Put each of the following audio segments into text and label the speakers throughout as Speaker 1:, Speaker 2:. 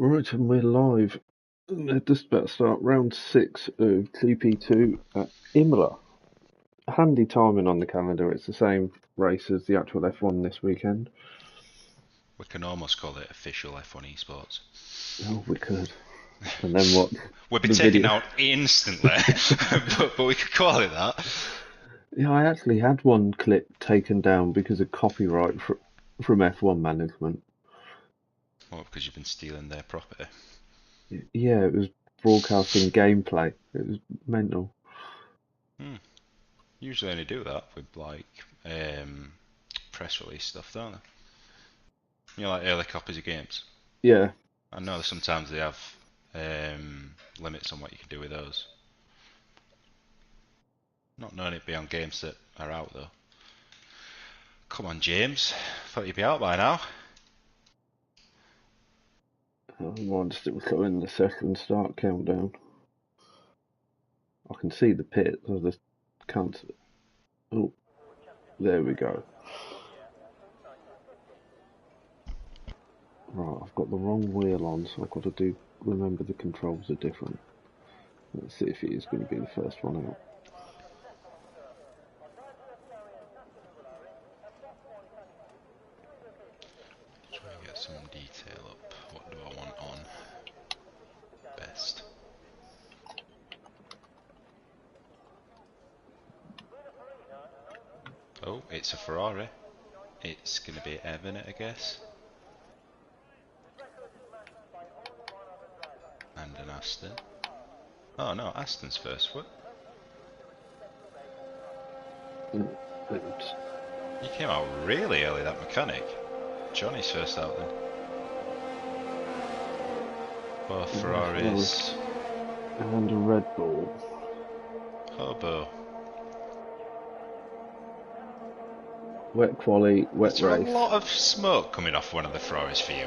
Speaker 1: Right, and we're live. They're just about to start round 6 of GP2 at Imola. Handy timing on the calendar. It's the same race as the actual F1 this weekend.
Speaker 2: We can almost call it official F1 esports.
Speaker 1: Oh, we could. And then what?
Speaker 2: We'd be
Speaker 1: The
Speaker 2: taken
Speaker 1: video.
Speaker 2: out instantly, but we could call it that.
Speaker 1: Yeah, I actually had one clip taken down because of copyright from F1 management.
Speaker 2: Well, because you've been stealing their property.
Speaker 1: Yeah, it was broadcasting gameplay. It was mental.
Speaker 2: Usually only do that with like press release stuff, don't they? You know, like early copies of games.
Speaker 1: Yeah.
Speaker 2: I know sometimes they have limits on what you can do with those. Not knowing it be on games that are out though. Come on, James. Thought you'd be out by now.
Speaker 1: I might still go in the second start countdown. I can see the pit. I just can't. Oh, there we go. Right, I've got the wrong wheel on, so I've got to remember the controls are different. Let's see if he is going to be the first one out.
Speaker 2: Try and get some detail up. What do I want on best? Oh, it's a Ferrari. It's going to be Evan, I guess. And an Aston. Oh no, Aston's first. What?
Speaker 1: Oops.
Speaker 2: You came out really early, that mechanic. Johnny's first out then. Both Ferraris.
Speaker 1: And a Red Bull.
Speaker 2: Hobo.
Speaker 1: Wet quali, wet
Speaker 2: Is there
Speaker 1: race.
Speaker 2: a lot of smoke coming off one of the Ferraris for you?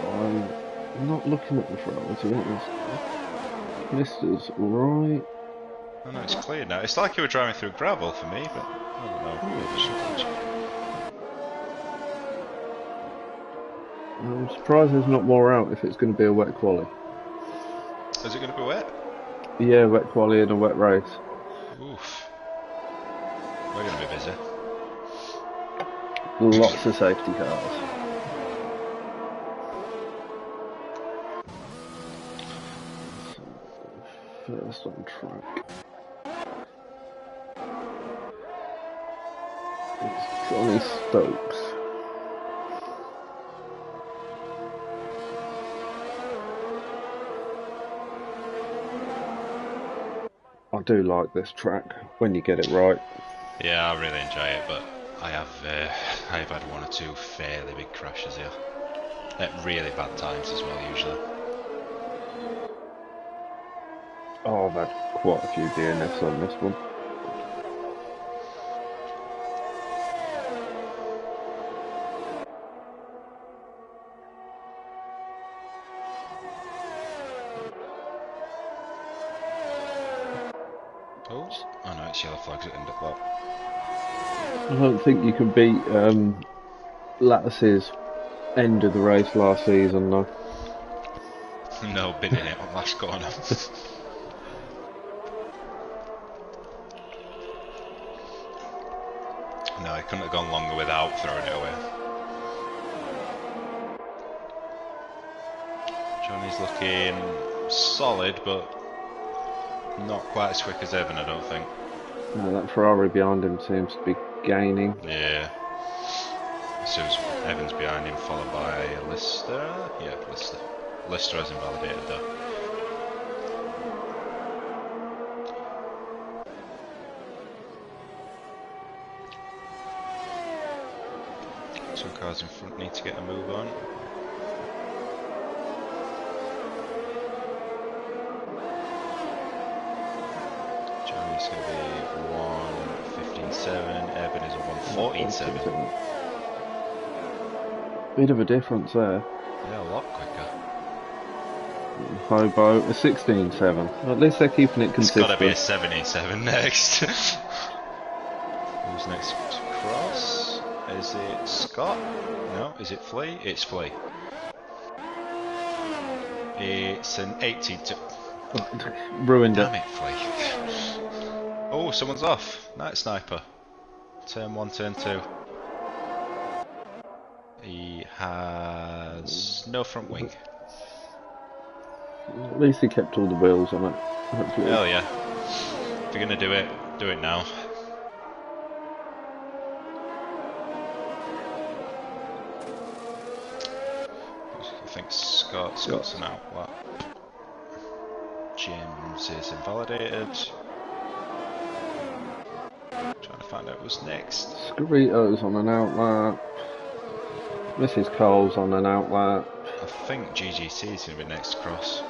Speaker 1: I'm not looking at the Ferrari, to be honest. Blisters, right.
Speaker 2: Oh no, it's clear now. It's like you were driving through gravel for me, but I don't know.
Speaker 1: I'm surprised there's not more out if it's going to be a wet quali.
Speaker 2: Is it going to be wet?
Speaker 1: Yeah, wet quali and a wet race.
Speaker 2: Oof. We're going to be busy.
Speaker 1: Lots of safety cars. First on track. It's Johnny Stokes. I do like this track when you get it right.
Speaker 2: Yeah, I really enjoy it, but I have had one or two fairly big crashes here. At really bad times as well, usually.
Speaker 1: Oh, I've had quite a few DNFs on this one.
Speaker 2: Oh no, it's yellow flags at end of that.
Speaker 1: I don't think you can beat Lattice's end of the race last season, though.
Speaker 2: No, been in it on last corner. No, he couldn't have gone longer without throwing it away. Johnny's looking solid, but not quite as quick as Evan, I don't think.
Speaker 1: That Ferrari behind him seems to be gaining.
Speaker 2: Yeah. So Evans behind him, followed by Lister. Yeah, Lister. Lister has invalidated though. Two cars in front need to get a move on. Johnny's going to be 1:15.7. Evan is a 1:14.7.
Speaker 1: Bit of a difference there.
Speaker 2: Yeah, a lot quicker.
Speaker 1: Hobo, a 16.7. At least they're keeping it consistent.
Speaker 2: It's got to be a 17.7 next. Who's next to cross? Is it Scott? No, is it Flea? It's Flea. It's an 18 to...
Speaker 1: Ruined
Speaker 2: Damn
Speaker 1: it.
Speaker 2: it, Flea. Oh, someone's off. Night Sniper. Turn 1, turn 2. He has no front wing.
Speaker 1: At least he kept all the wheels on it. Hopefully.
Speaker 2: Hell yeah. If you're gonna do it now. I think Scott's an outlet. James is invalidated. Trying to find out who's next.
Speaker 1: Scarito's on an outlet. Mrs. Cole's on an outlet.
Speaker 2: I think GGT is going to be next across.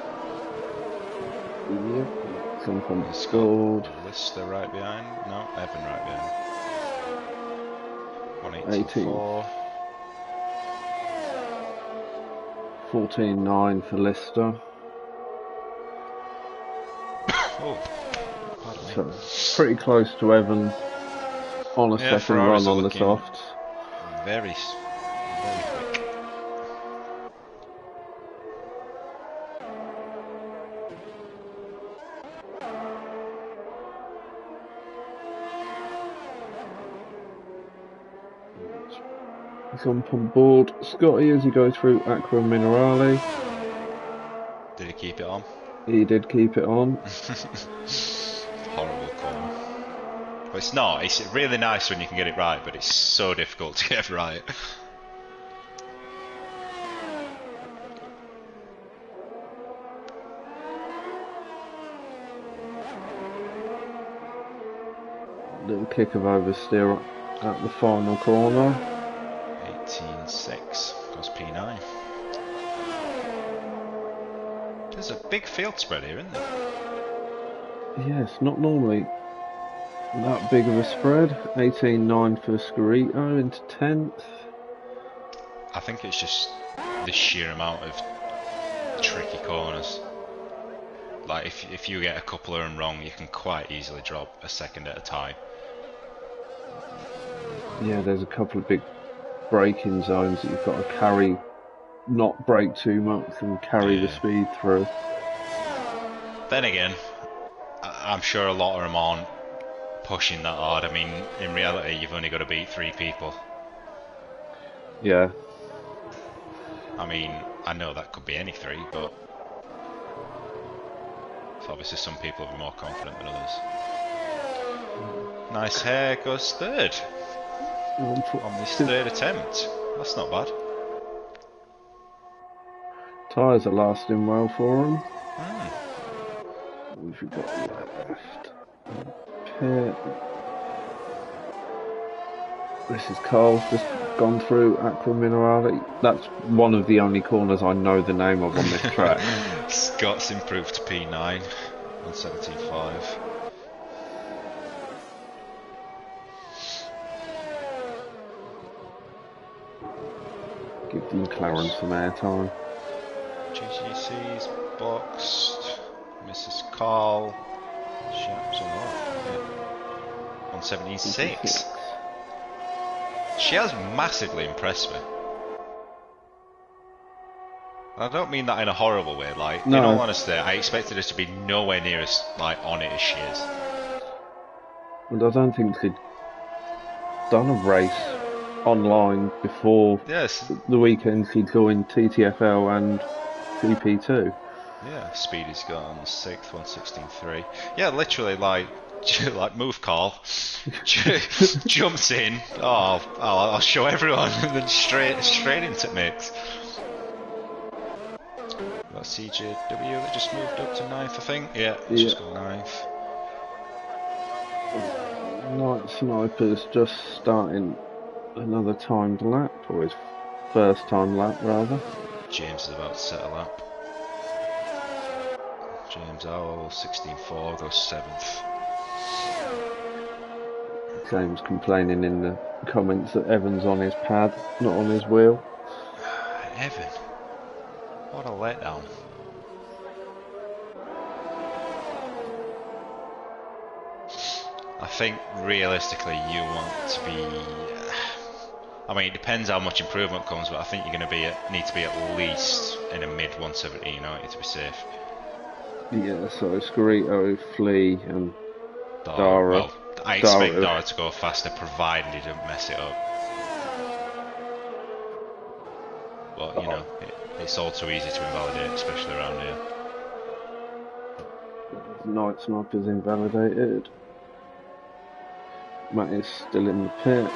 Speaker 1: Yep. Some from scored.
Speaker 2: Lister right behind. No, Evan right behind. 184.
Speaker 1: 14.9 for Lister.
Speaker 2: Oh, pardon me.
Speaker 1: So, pretty close to Evan on a second run on the softs.
Speaker 2: Very quick.
Speaker 1: Jump on board Scotty as he goes through Aqua Minerale.
Speaker 2: Did he keep it on?
Speaker 1: He did keep it on.
Speaker 2: Horrible call. But it's not. It's really nice when you can get it right, but it's so difficult to get right.
Speaker 1: Little kick of oversteer at the final corner.
Speaker 2: 18.6 goes P9. There's a big field spread here, isn't there?
Speaker 1: Yes, not normally that big of a spread. 18.9 for Scarito into 10th.
Speaker 2: I think it's just the sheer amount of tricky corners. Like if you get a couple of them wrong, you can quite easily drop a second at a time.
Speaker 1: Yeah, there's a couple of big braking zones that you've got to carry, not brake too much and carry the speed through.
Speaker 2: Then again, I'm sure a lot of them aren't pushing that hard. I mean, in reality, you've only got to beat 3 people.
Speaker 1: Yeah.
Speaker 2: I mean, I know that could be any 3, but obviously some people will be more confident than others. Nice hair goes 3rd on this 3rd attempt. That's not bad.
Speaker 1: Tyres are lasting well for him. We've got left. Pit. This is Carl's just gone through Aqua Minerale. That's one of the only corners I know the name of on this track.
Speaker 2: Scott's improved to P9 on 17.5.
Speaker 1: Give the McLaren some airtime.
Speaker 2: GGC's boxed. Mrs. Carl. Shaps on what? 176. She has massively impressed me. I don't mean that in a horrible way. Like, no. In all honesty, I expected her to be nowhere near as on it as she is.
Speaker 1: And I don't think she'd done a race online before the weekend she joined TTFL and GP2.
Speaker 2: Yeah, Speedy's got on 6th, 116.3. Yeah, literally, like move Carl, jumps in. Oh, I'll show everyone, and then straight into mix. Got CJW that just moved up to 9th, I think. Yeah, it's just got 9th.
Speaker 1: Night Sniper's just starting another timed lap, or his first time lap rather.
Speaker 2: James is about to set a lap. James Owl 16.4 goes 7th.
Speaker 1: James complaining in the comments that Evan's on his pad, not on his wheel.
Speaker 2: Evan, what a letdown. I think realistically you want to be I mean, it depends how much improvement comes, but I think you're going to need to be at least in a mid 117, aren't you, to be safe?
Speaker 1: Yeah, so Scorito, Flea, and Dara.
Speaker 2: Well, I expect
Speaker 1: Dara.
Speaker 2: Dara to go faster, provided he doesn't mess it up. But you know, it's all too easy to invalidate, especially around here.
Speaker 1: Night Sniper's invalidated. Matt is still in the pits.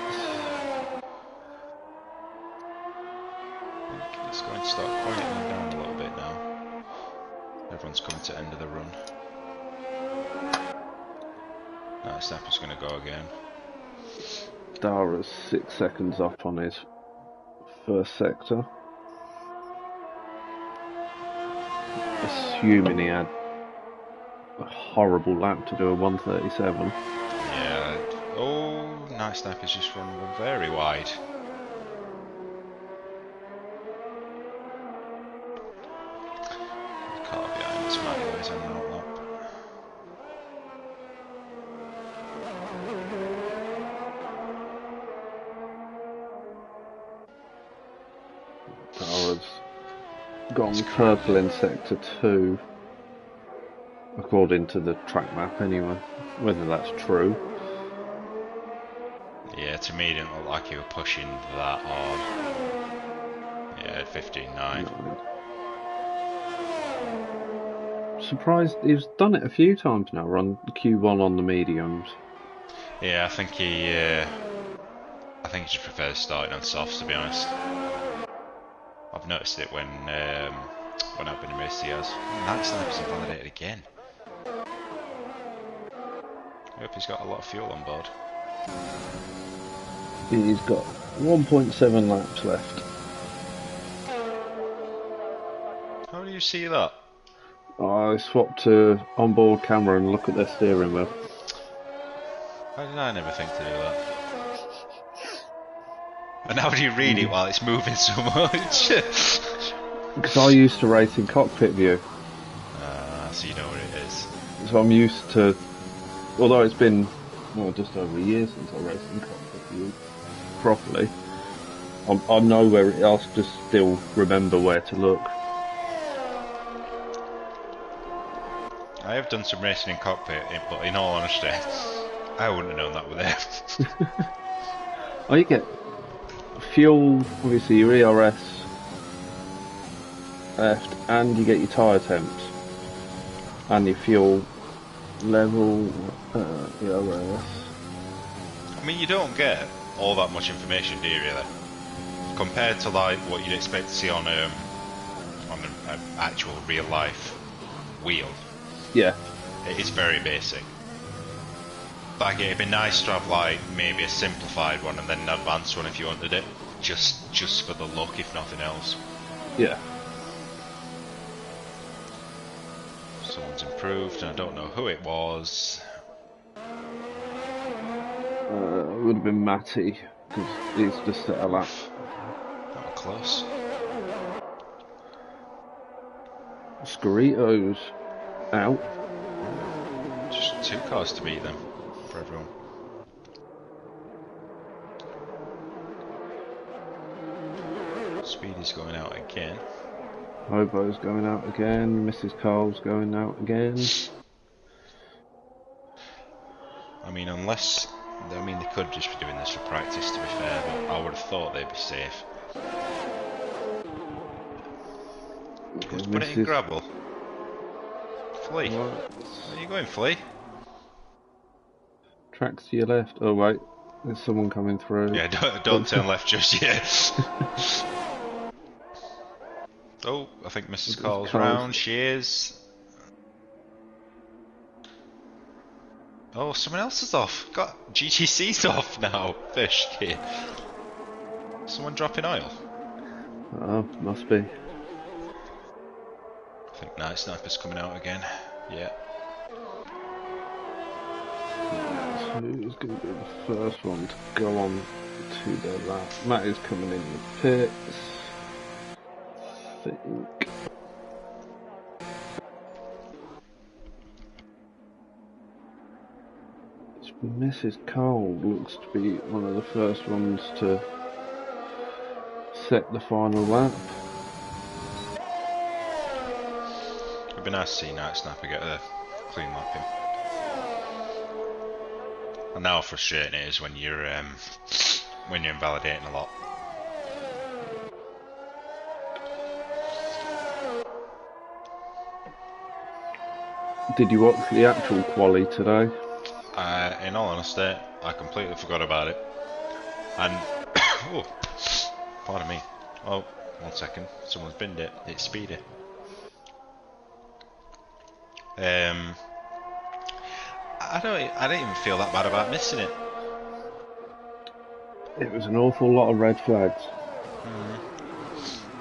Speaker 2: I think it's going to start quieting down a little bit now. Everyone's coming to end of the run. Now Snapper's going to go again.
Speaker 1: Dara's 6 seconds up on his first sector. Assuming he had a horrible lap to do a 137.
Speaker 2: Yeah. Oh, Night Snapper's just run very wide. Car behind us, Matty Wise on that lap.
Speaker 1: Dara's gone purple in sector 2, according to the track map anyway. Whether that's true.
Speaker 2: Yeah, to me it didn't look like he was pushing that hard. Yeah, 15.9.
Speaker 1: Surprised he's done it a few times now, run Q1 on the mediums.
Speaker 2: Yeah, I think he just prefers starting on softs, to be honest. I've noticed it when I've been in race he has. Night Sniper's invalidated again. I hope he's got a lot of fuel on board.
Speaker 1: He's got 1.7 laps left.
Speaker 2: How do you see that?
Speaker 1: I swapped to onboard camera and look at their steering wheel.
Speaker 2: How did I never think to do that? And how do you read it while it's moving so much?
Speaker 1: Because I used to race in cockpit view.
Speaker 2: So you know what it is.
Speaker 1: So I'm used to, although it's been just over a year since I raced in cockpit view properly, I know where it is, I'll just still remember where to look.
Speaker 2: I have done some racing in cockpit, but in all honesty, I wouldn't have known that were there.
Speaker 1: Oh, you get fuel, obviously your ERS left, and you get your tyre temps, and your fuel level, ERS.
Speaker 2: I mean, you don't get all that much information, do you, really? Compared to like what you'd expect to see on an actual real life wheel.
Speaker 1: Yeah.
Speaker 2: It is very basic. Like, it'd be nice to have like maybe a simplified one and then an advanced one if you wanted it, just for the look, if nothing else.
Speaker 1: Yeah.
Speaker 2: Someone's improved, and I don't know who it was.
Speaker 1: It would have been Matty, because he's just set a lap.
Speaker 2: That was close.
Speaker 1: Scorito's out.
Speaker 2: Just 2 cars to beat them for everyone. Speedy's going out again.
Speaker 1: Hobo's going out again. Mrs. Carl's going out again.
Speaker 2: I mean, they could just be doing this for practice, to be fair, but I would have thought they'd be safe. Let's put it in gravel. Flea. Where are you going, Flea?
Speaker 1: Tracks to your left. Oh wait, there's someone coming through.
Speaker 2: Yeah, don't turn left just yet. Oh, I think Mrs. Carl's round. She is. Oh, someone else is off. Got GTC's off now. Fish kid. Someone dropping oil.
Speaker 1: Oh, must be.
Speaker 2: I think Night Sniper's coming out again. Yeah.
Speaker 1: So who's going to be the first one to go on to their lap? Matt is coming in the pits. I think. Mrs. Cole looks to be one of the first ones to set the final lap.
Speaker 2: It'd be nice to see Night Sniper get a clean lap in. And how frustrating it is when you're invalidating a lot.
Speaker 1: Did you watch the actual quali today?
Speaker 2: In all honesty, I completely forgot about it. And oh, pardon me. Oh, 1 second. Someone's binned it. It's Speedy. I don't even feel that bad about missing it.
Speaker 1: It was an awful lot of red flags.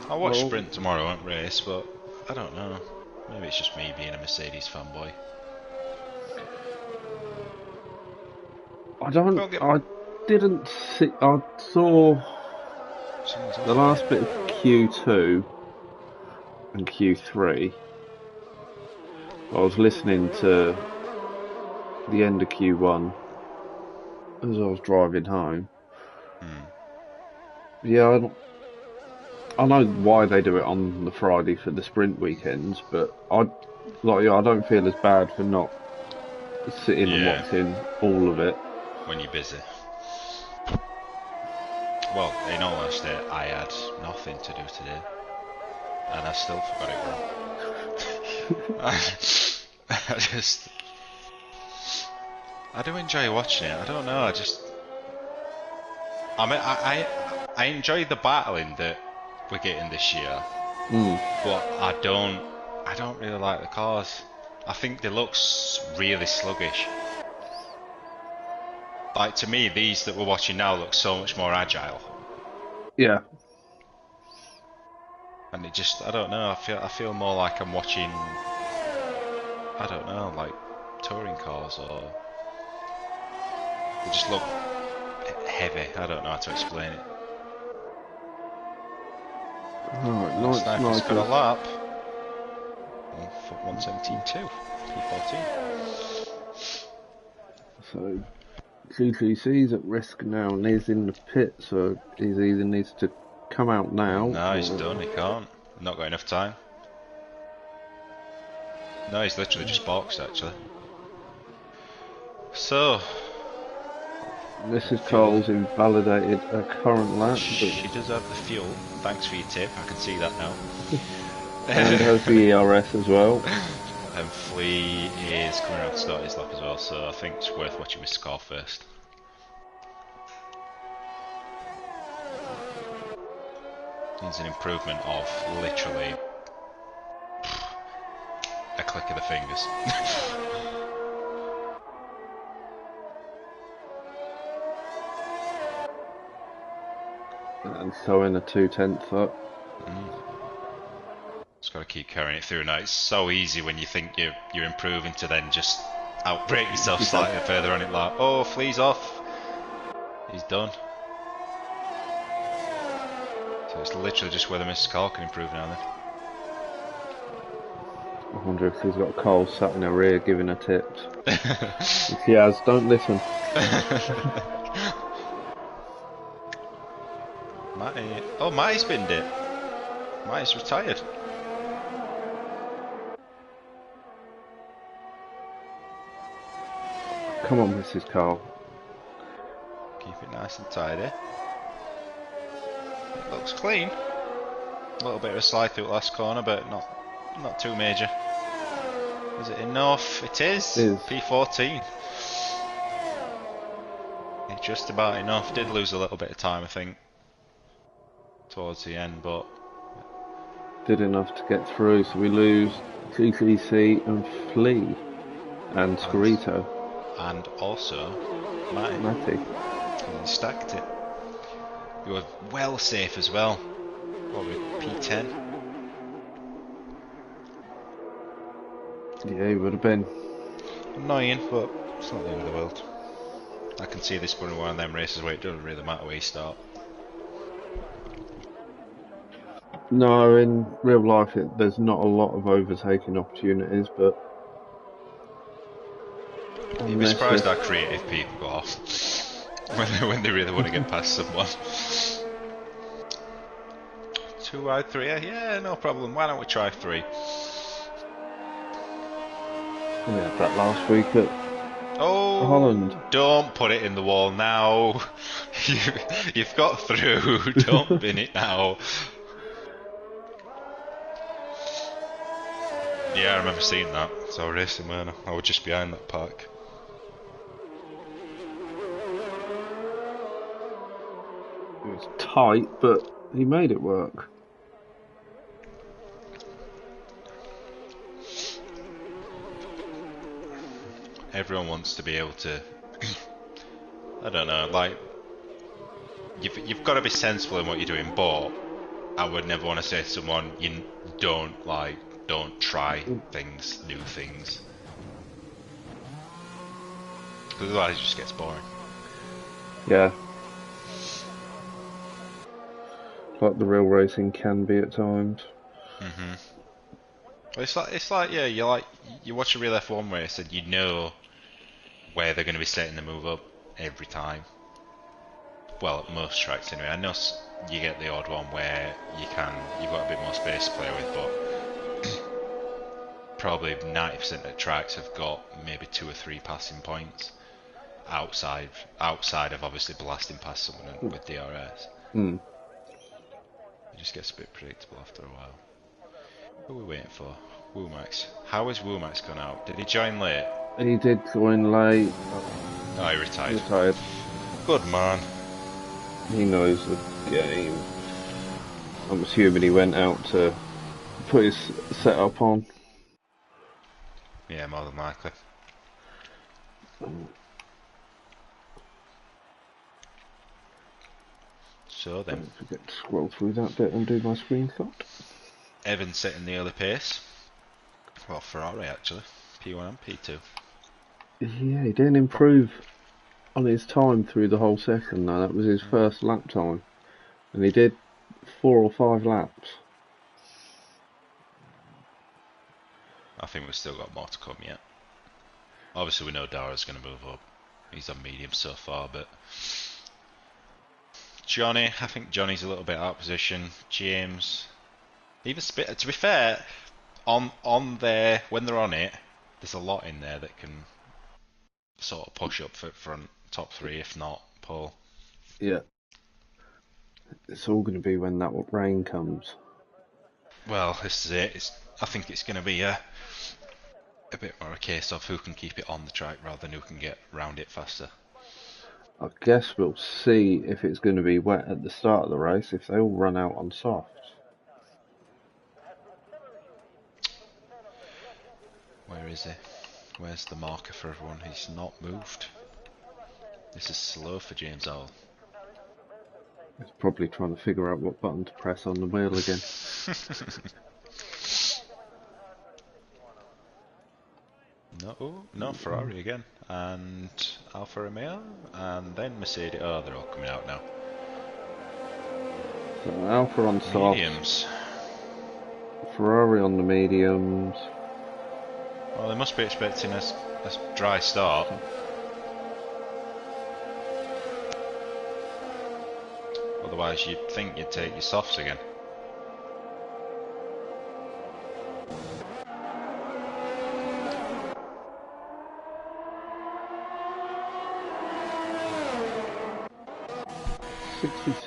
Speaker 2: I'll watch Sprint tomorrow, won't race, but I don't know. Maybe it's just me being a Mercedes fanboy.
Speaker 1: I didn't see. I saw the last bit of Q2 and Q3. I was listening to the end of Q1 as I was driving home. Yeah, I know why they do it on the Friday for the sprint weekends, but I don't feel as bad for not sitting and watching all of it.
Speaker 2: When you're busy. Well, in all honesty, I had nothing to do today. And I still forgot it wrong. I do enjoy watching it. I don't know, I enjoy the battling that we're getting this year. But I don't really like the cars. I think they look really sluggish. Like, to me, these that we're watching now look so much more agile.
Speaker 1: Yeah.
Speaker 2: And it just, I don't know, I feel more like I'm watching, I don't know, like touring cars, or they just look heavy. I don't know how to explain it.
Speaker 1: Alright,
Speaker 2: Sniper's got a lap. 117.2, P14.
Speaker 1: So GTC's at risk now and he's in the pit, so he either needs to come out now.
Speaker 2: No, he's done, he can't. Not got enough time. No, he's literally just boxed, actually. So
Speaker 1: Mrs. Cole's invalidated a current lap.
Speaker 2: She does have the fuel. Thanks for your tip, I can see that now.
Speaker 1: And has the ERS as well.
Speaker 2: And Flea is coming around to start his lap as well, so I think it's worth watching Mr. Cole first. Needs an improvement of literally a click of the fingers.
Speaker 1: And throwing a 2/10 up.
Speaker 2: Just got to keep carrying it through. Now it's so easy when you think you're improving to then just outbreak yourself slightly further on it. Like, oh, Flea's off. He's done. So it's literally just whether Mrs. Cole can improve now then.
Speaker 1: I wonder if he's got Cole sat in her rear giving her tips. If he has, don't listen.
Speaker 2: Matty. Oh, Matty's binned it. Matty's retired.
Speaker 1: Come on, Mrs. Cole.
Speaker 2: Keep it nice and tidy. It looks clean. A little bit of a slide through the last corner, but not too major. Is it enough? It is. P14. It's just about enough. Did lose a little bit of time, I think, towards the end, but
Speaker 1: did enough to get through. So we lose GTC and Flea and Scorito.
Speaker 2: And also Matty. And stacked it. You were well safe as well. What were we, P10?
Speaker 1: Yeah, he would have been.
Speaker 2: Annoying, but it's not the end of the world. I can see this being one of them races where it doesn't really matter where you start.
Speaker 1: No, in real life there's not a lot of overtaking opportunities, but
Speaker 2: you'd be surprised how creative people go off when they really want to get past someone. 2 wide, 3. Yeah, no problem. Why don't we try 3?
Speaker 1: We had that last week at Holland.
Speaker 2: Oh, don't put it in the wall now. You've got through. Don't bin it now. Yeah, I remember seeing that. So I was racing, weren't I? I was just behind that park.
Speaker 1: It was tight, but he made it work.
Speaker 2: Everyone wants to be able to. I don't know, like you've got to be sensible in what you're doing, but I would never want to say to someone, you don't try things, new things, because otherwise it just gets boring.
Speaker 1: Yeah. Like the real racing can be at times.
Speaker 2: It's like yeah, you watch a real F1 race and you know where they're going to be setting the move up every time. Well, at most tracks anyway. I know you get the odd one where you've got a bit more space to play with, but probably 90% of tracks have got maybe 2 or 3 passing points outside of obviously blasting past someone with DRS. It just gets a bit predictable after a while. Who are we waiting for? Woomax. How has Woomax gone out? Did he join late?
Speaker 1: He did join late.
Speaker 2: Oh, he retired. Good man.
Speaker 1: He knows the game. I'm assuming he went out to put his setup on.
Speaker 2: Yeah, more than likely. So then.
Speaker 1: Don't forget to scroll through that bit and do my screenshot.
Speaker 2: Evan setting the early pace. Well, Ferrari actually. P1 and P2.
Speaker 1: Yeah, he didn't improve on his time through the whole session though. That was his first lap time. And he did 4 or 5 laps.
Speaker 2: I think we've still got more to come yet. Obviously we know Dara's going to move up. He's on medium so far, but Johnny, I think Johnny's a little bit out of position. James, even to be fair, on there when they're on it, there's a lot in there that can sort of push up for front top 3, if not pole.
Speaker 1: Yeah. It's all going to be when that rain comes.
Speaker 2: Well, this is it. I think it's going to be a bit more a case of who can keep it on the track rather than who can get round it faster.
Speaker 1: I guess we'll see if it's going to be wet at the start of the race, if they all run out on softs.
Speaker 2: Where is he? Where's the marker for everyone? He's not moved. This is slow for James Owl.
Speaker 1: He's probably trying to figure out what button to press on the wheel again. No, Ferrari again. And Alfa Romeo, and then Mercedes. Oh, they're all coming out now. So Alfa on softs.
Speaker 2: Mediums.
Speaker 1: Ferrari on the mediums.
Speaker 2: Well, they must be expecting a dry start. Otherwise, you'd think you'd take your softs again.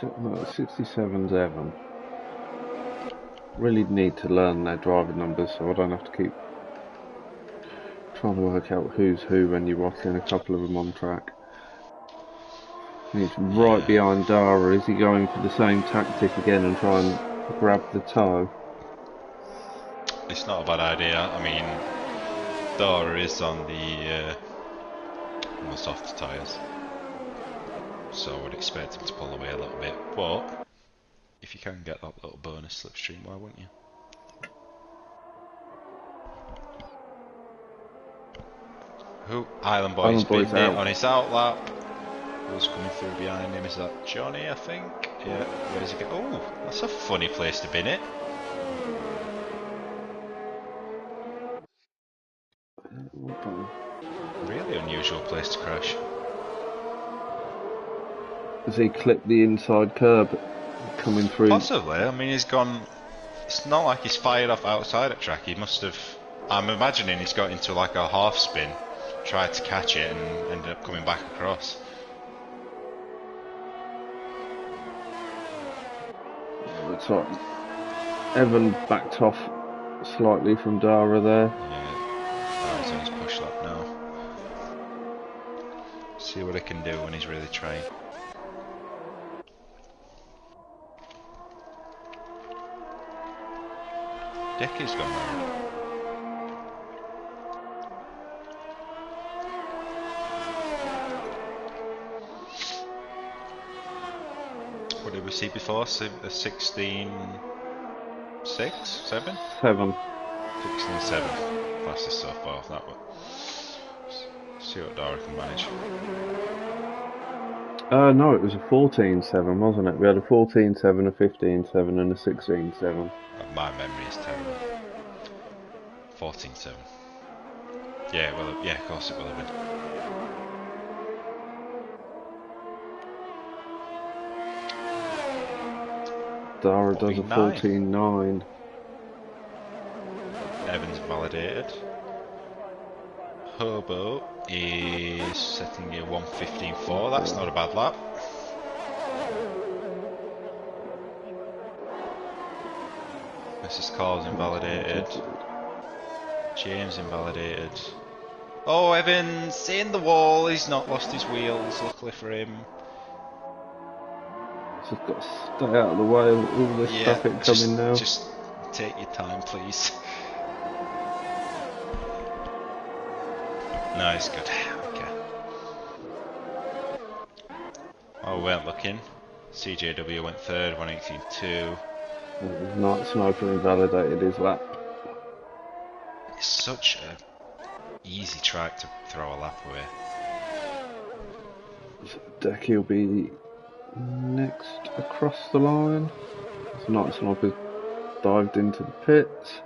Speaker 1: No, 67's Evan. Really need to learn their driver numbers so I don't have to keep trying to work out who's who when you're watching a couple of them on track. He's right behind Dara. Is he going for the same tactic again and try and grab the toe?
Speaker 2: It's not a bad idea. I mean, Dara is on the soft tyres, so I would expect him to pull away a little bit. But if you can get that little bonus slipstream, why wouldn't you? Who? Island Boy's binned it on his out lap. Who's coming through behind him? Is that Johnny, I think? Yeah, where's he go? Oh, that's a funny place to bin it. Really unusual place to crash.
Speaker 1: Has he clipped the inside curb coming through.
Speaker 2: Possibly. I mean, he's gone. It's not like he's fired off outside at track. He must have. I'm imagining he's got into like a half spin, tried to catch it, and ended up coming back across.
Speaker 1: Looks like Evan backed off slightly from Dara there.
Speaker 2: Yeah, he's on his push lap now. See what he can do when he's really trying. Decky's gone round. What did we see before? A 16... 6? 7?
Speaker 1: 7.
Speaker 2: 16-7. Fastest so far off that one. See what Dara can manage.
Speaker 1: No, it was a 14.7, wasn't it? We had a 14.7, a 15.7 and a 16.7.
Speaker 2: My memory is terrible. 14.7. Yeah, well, yeah, of course it will have been.
Speaker 1: Dara does a 14.9.
Speaker 2: Evans validated. Hobo is setting a 1:15.4. That's not a bad lap. Mrs. Carl's invalidated. James invalidated. Oh, Evans in the wall. He's not lost his wheels, luckily for him.
Speaker 1: Just got to stay out of the way of all this traffic coming now.
Speaker 2: Just take your time, please. No, it's good. Okay. Oh, we weren't looking. CJW went third, 1:18.2.
Speaker 1: Night Sniper invalidated his lap.
Speaker 2: It's such a easy track to throw a lap away.
Speaker 1: Decky will be next across the line. Night Sniper dived into the pits.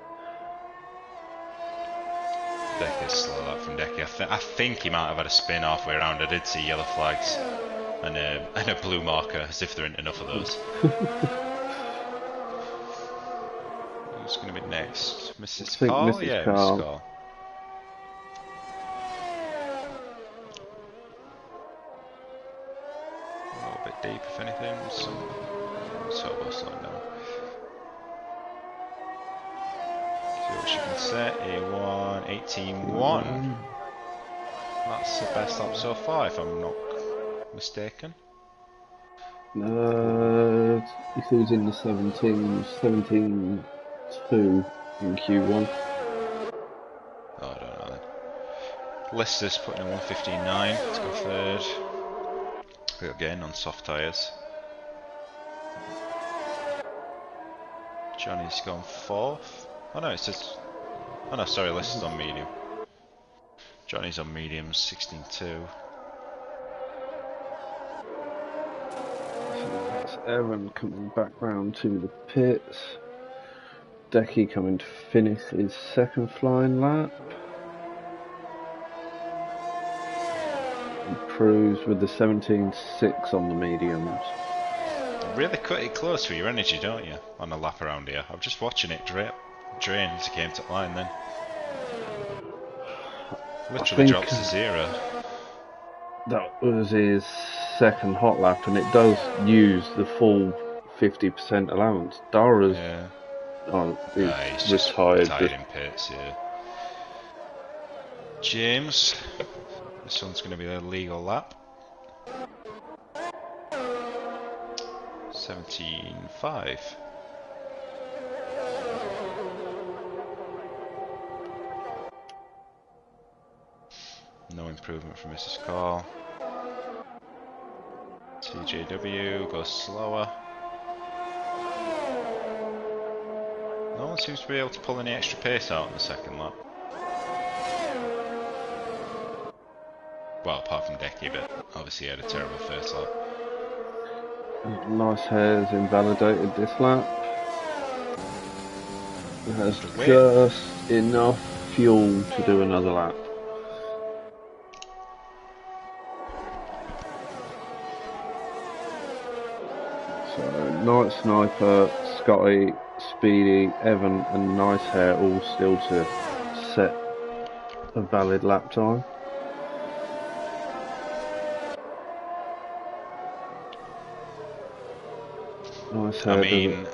Speaker 2: Decky's slow lap from Decky. I think he might have had a spin halfway around. I did see yellow flags and a blue marker, as if there ain't enough of those. Who's going to be next? Mrs. Carl?
Speaker 1: Mrs.
Speaker 2: Yeah,
Speaker 1: Carl.
Speaker 2: Mrs. Carl. A little bit deep, if anything. So we'll slow down. See what she can set. A1, 18.1. That's the best lap so far, if I'm not mistaken.
Speaker 1: If he was in the 17.2 in Q1.
Speaker 2: Oh, I don't know then. Leicester's putting in 1:15.9 to go third. Again on soft tyres. Johnny's gone fourth. Oh no, it says. Oh no, sorry, Leicester's on medium. Johnny's on medium, 16.2.
Speaker 1: That's Aaron coming back round to the pits. Decky coming to finish his second flying lap. And Cruz with the 17.6 on the mediums.
Speaker 2: Really cut it close for your energy, don't you? On a lap around here. I'm just watching it drain as it came to line then. Literally drops to 0.
Speaker 1: That was his second hot lap, and it does use the full 50% allowance. Dara's
Speaker 2: he's just
Speaker 1: retired.
Speaker 2: Tied in pits, yeah. James, this one's going to be a legal lap. 17.5. No improvement from Mrs. Call. TJW goes slower. No one seems to be able to pull any extra pace out in the second lap. Well, apart from Decky, but obviously he had a terrible first lap.
Speaker 1: Nice Hair's invalidated this lap. It has just enough fuel to do another lap. So Night Sniper, Scotty, Speedy, Evan, and Nice Hair all still to set a valid lap time. Nice Hair does it.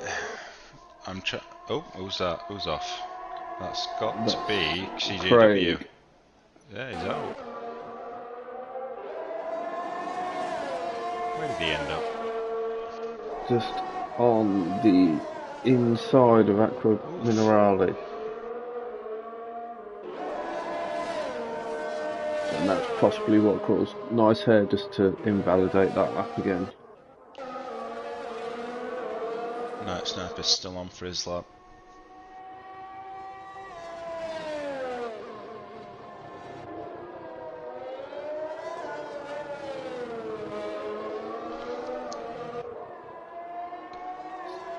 Speaker 2: I'm trying. Oh, who's that? Who's off? That's got to be CJW.
Speaker 1: Craig.
Speaker 2: Yeah, he's out. Where did he end up?
Speaker 1: Just on the inside of Aqua Minerale. And that's possibly what caused Nice Hair just to invalidate that lap again.
Speaker 2: Night Sniper's still on for his lap.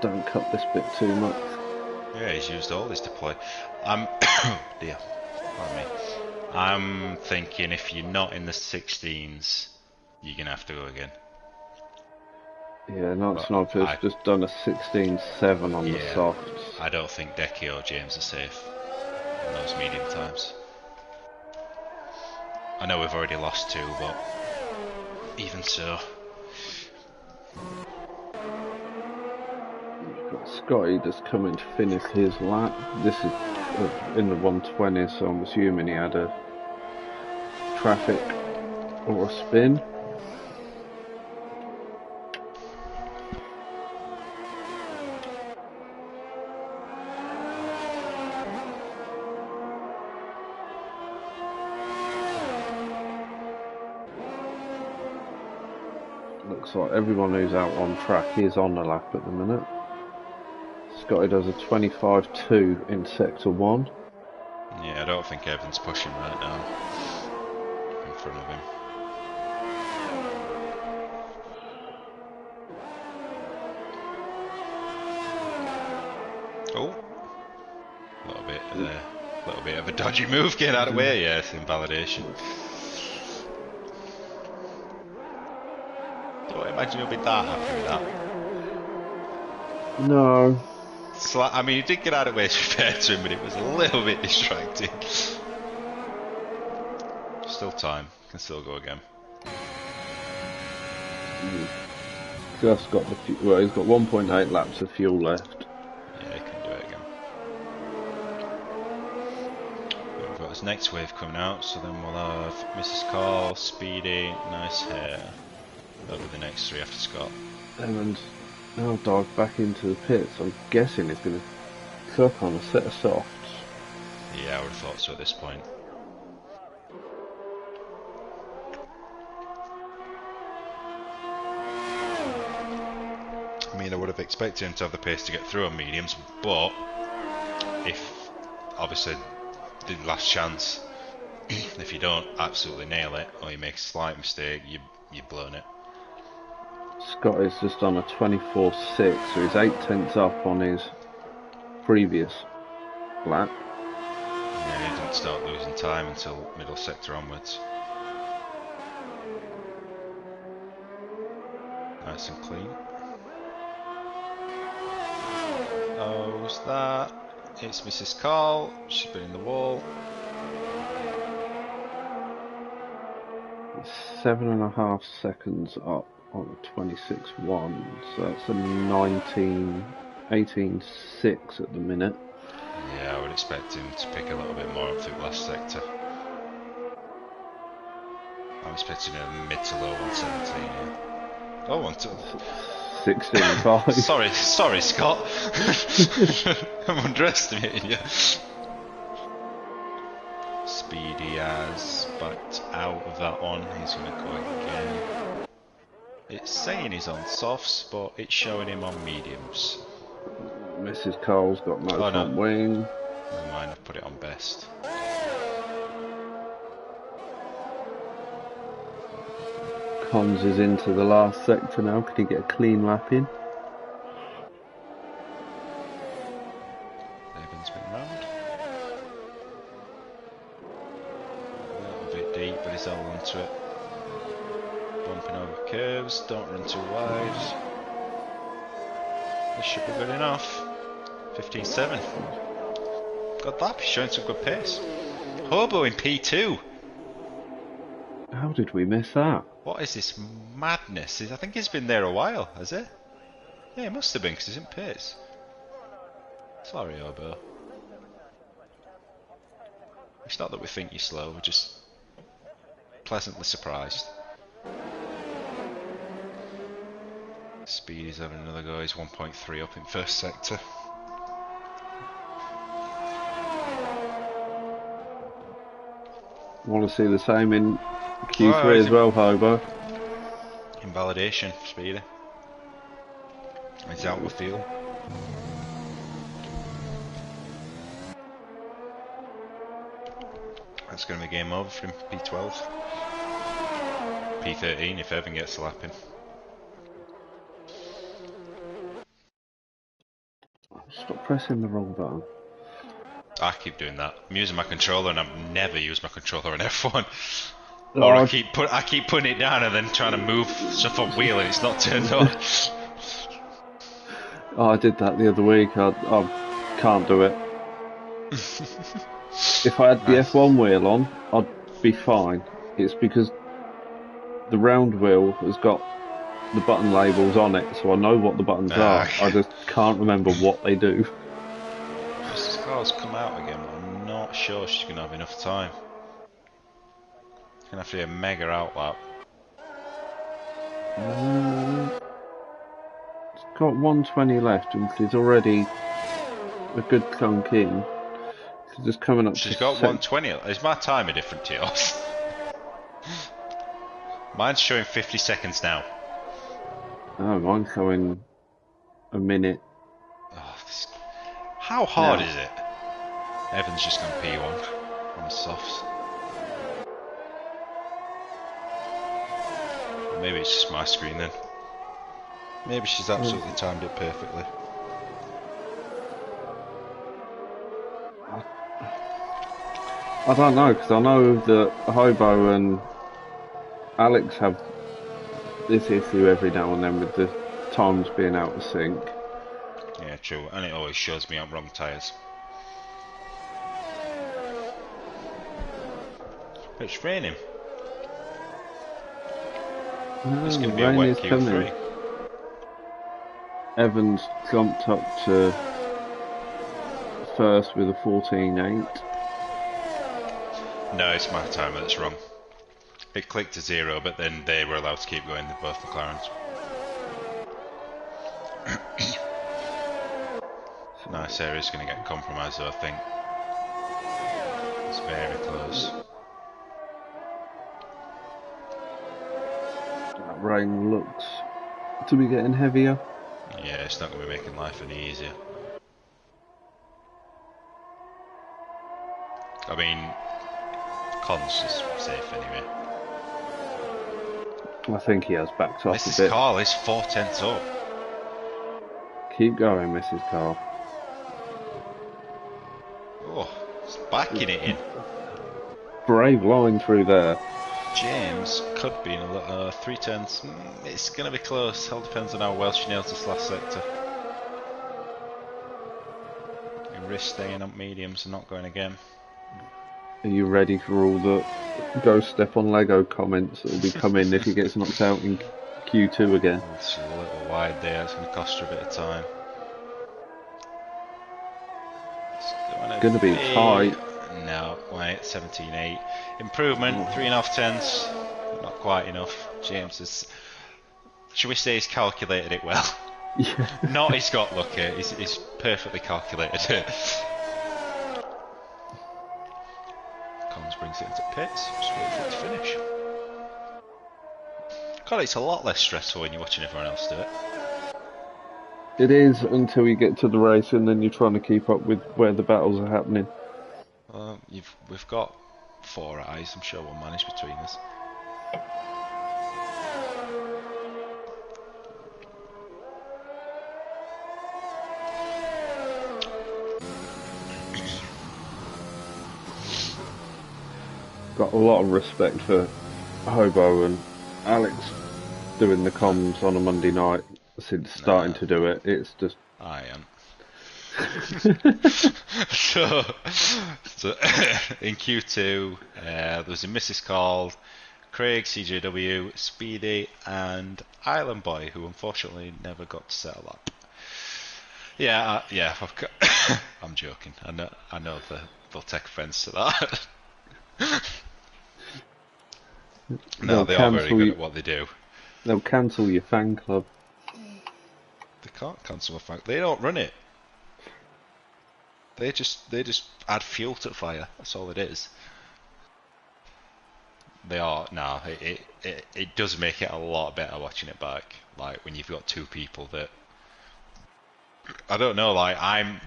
Speaker 1: Don't cut this bit too much.
Speaker 2: Yeah, he's used all his deploy. Dear, pardon me. I'm thinking if you're not in the 16s, you're gonna have to go again.
Speaker 1: Yeah, Night Sniper's just done a 16.7 on the softs.
Speaker 2: I don't think Decky or James are safe on those medium times. I know we've already lost 2, but even so.
Speaker 1: Scotty just coming to finish his lap. This is in the 120, so I'm assuming he had a traffic or a spin. Looks like everyone who's out on track is on the lap at the minute. Scotty does a 25.2 in sector 1.
Speaker 2: Yeah, I don't think Evan's pushing right now in front of him. Oh, a little bit of a dodgy move. Get out of the way. Yeah, it's invalidation. Don't imagine you'll be that happy with that.
Speaker 1: No.
Speaker 2: I mean, he did get out of the way to be fair to him, but it was a little bit distracting. Still time. Can still go again.
Speaker 1: Just got the well, he's got 1.8 laps of fuel left.
Speaker 2: Yeah, he can do it again. We've got his next wave coming out, so then we'll have Mrs. Carl, Speedy, Nice Hair. That'll be the next 3 after Scott.
Speaker 1: Evans now dive back into the pits. I'm guessing he's going to cook on a set of softs.
Speaker 2: Yeah, I would have thought so at this point. I mean, I would have expected him to have the pace to get through on mediums, but if, obviously, the last chance, if you don't absolutely nail it, or you make a slight mistake, you've blown it.
Speaker 1: Scott is just on a 24.6, so he's 8 tenths up on his previous lap.
Speaker 2: Yeah, he didn't start losing time until middle sector onwards. Nice and clean. Oh, who's that? It's Mrs. Carl. She's been in the wall.
Speaker 1: 7.5 seconds up on a 26.1, so that's a 18.6 at the minute.
Speaker 2: Yeah, I would expect him to pick a little bit more up through the last sector. I'm expecting a mid to low 117 here. Oh,
Speaker 1: 16.5.
Speaker 2: sorry, Scott. I'm underestimating you. Speedy has backed out of that one. He's going to go again. It's saying he's on softs, but it's showing him on mediums.
Speaker 1: Mrs. Cole's got no front wing.
Speaker 2: Never mind, I've put it on best.
Speaker 1: Cons is into the last sector now. Could he get a clean lap in?
Speaker 2: Evan's been round. A little bit deep, but he's held onto it. Bumping over curves, don't run too wide. This should be good enough. 15.7. God, that he's showing some good pace. Hobo in P2.
Speaker 1: How did we miss that?
Speaker 2: What is this madness? I think he's been there a while, has he? Yeah, he must have been because he's in pace. Sorry, Hobo. It's not that we think you're slow, we're just pleasantly surprised. Speed is having another go, he's 1.3 up in first sector.
Speaker 1: Want to see the same in Q3 as well, Hobo.
Speaker 2: Invalidation, Speedy. He's out of field. That's going to be game over for him, P12. P13 if Evan gets to lap him.
Speaker 1: Stop pressing the wrong button.
Speaker 2: I keep doing that. I'm using my controller and I've never used my controller in F1.
Speaker 1: Oh,
Speaker 2: Or I keep putting it down and then trying to move stuff on wheel and it's not turned on.
Speaker 1: Oh, I did that the other week. I can't do it. If I had the F1 wheel on, I'd be fine. It's because the round wheel has got the button labels on it, so I know what the buttons are. I just can't remember what they do.
Speaker 2: This car's come out again, but I'm not sure she's going to have enough time. It's going to have to be a mega outlap.
Speaker 1: It's got 120 left, and she's already a good chunk in. She's just coming up.
Speaker 2: She's got 120. Is my timer different to yours? Mine's showing 50 seconds now.
Speaker 1: Oh, mine's showing a minute.
Speaker 2: Oh, how hard is it? Evan's just gone P1 on the softs. Maybe it's just my screen then. Maybe she's absolutely timed it perfectly.
Speaker 1: I don't know, because I know that Hobo and Alex have this issue every now and then with the times being out of sync.
Speaker 2: Yeah, true, and it always shows me on wrong tyres. It's raining. It's going to be a wet Q3.
Speaker 1: Evans jumped up to first with a 14.8.
Speaker 2: No, it's my timer that's wrong. It clicked to 0, but then they were allowed to keep going, both McLarens. Nice area's going to get compromised though, I think. It's very close.
Speaker 1: That rain looks to be getting heavier.
Speaker 2: Yeah, it's not going to be making life any easier. I mean, Con's is safe anyway.
Speaker 1: I think he has backed off
Speaker 2: Mrs.
Speaker 1: a bit.
Speaker 2: Carl is 4/10 up.
Speaker 1: Keep going, Mrs. Carl.
Speaker 2: Oh, it's backing it in.
Speaker 1: Brave line through there.
Speaker 2: James could be in a little 3/10. It's going to be close. All depends on how well she nails this last sector. You risk staying up mediums and not going again.
Speaker 1: Are you ready for all the go step on Lego comments that will be coming if he gets knocked out in Q2 again?
Speaker 2: It's a little wide there. It's going to cost her a bit of time.
Speaker 1: It's going to be tight.
Speaker 2: No, wait, 17.8. Improvement, 3.5 tenths. Not quite enough. James is. Should we say he's calculated it well?
Speaker 1: Yeah.
Speaker 2: Not he's got lucky, he's perfectly calculated it. Collins brings it into pits, just wait for it to finish. God, it's a lot less stressful when you're watching everyone else do it.
Speaker 1: It is until you get to the race and then you're trying to keep up with where the battles are happening.
Speaker 2: We've got 4 eyes, I'm sure we'll manage between us.
Speaker 1: Got a lot of respect for Hobo and Alex doing the comms on a Monday night. since starting
Speaker 2: Nah,
Speaker 1: to do it. It's just
Speaker 2: I am. so, so in Q2, there was a Mrs. Called, Craig, CJW, Speedy, and Island Boy, who unfortunately never got to settle up. Yeah, yeah, I'm joking. I know they'll take offence to that. No,
Speaker 1: they'll
Speaker 2: they are very
Speaker 1: cancel
Speaker 2: good
Speaker 1: you.
Speaker 2: at what they do.
Speaker 1: They'll cancel your fan club.
Speaker 2: They can't cancel a fact. They don't run it. They just add fuel to the fire. That's all it is. They are no. It does make it a lot better watching it back. Like when you've got two people that I don't know. Like I'm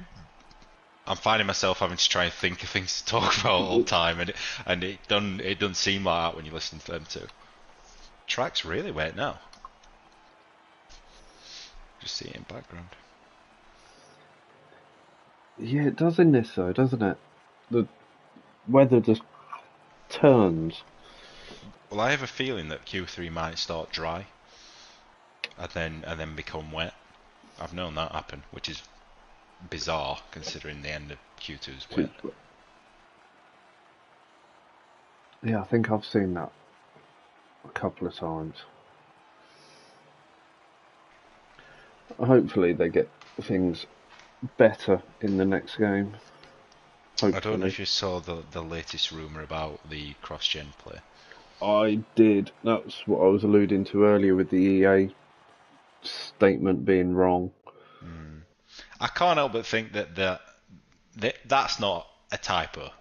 Speaker 2: finding myself having to try and think of things to talk about all the time, and it doesn't seem like that when you listen to them too. Track's really wet now. Just see it in background.
Speaker 1: Yeah, it does in this though, doesn't it? The weather just turns.
Speaker 2: Well, I have a feeling that Q3 might start dry, and then become wet. I've known that happen, which is bizarre considering the end of Q2 is wet.
Speaker 1: Yeah, I think I've seen that a couple of times. Hopefully they get things better in the next game. Hopefully.
Speaker 2: I don't know if you saw the latest rumour about the cross-gen play.
Speaker 1: I did. That's what I was alluding to earlier with the EA statement being wrong.
Speaker 2: I can't help but think that's not a typo.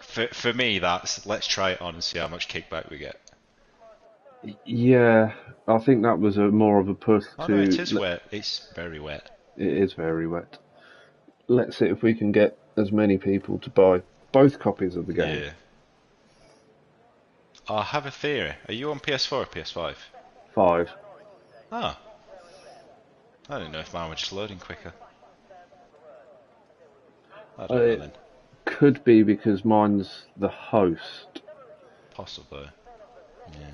Speaker 2: For me, that's let's try it on and see how much kickback we get.
Speaker 1: Yeah, I think that was more of a push
Speaker 2: Oh no, it
Speaker 1: to.
Speaker 2: is wet. It's very wet.
Speaker 1: It is very wet. Let's see if we can get as many people to buy both copies of the game.
Speaker 2: Yeah. I have a theory. Are you on PS4 or PS5?
Speaker 1: 5.
Speaker 2: Ah. I didn't know if mine were just loading quicker. I don't know
Speaker 1: It
Speaker 2: then.
Speaker 1: could be because mine's the host.
Speaker 2: Possibly. Yeah.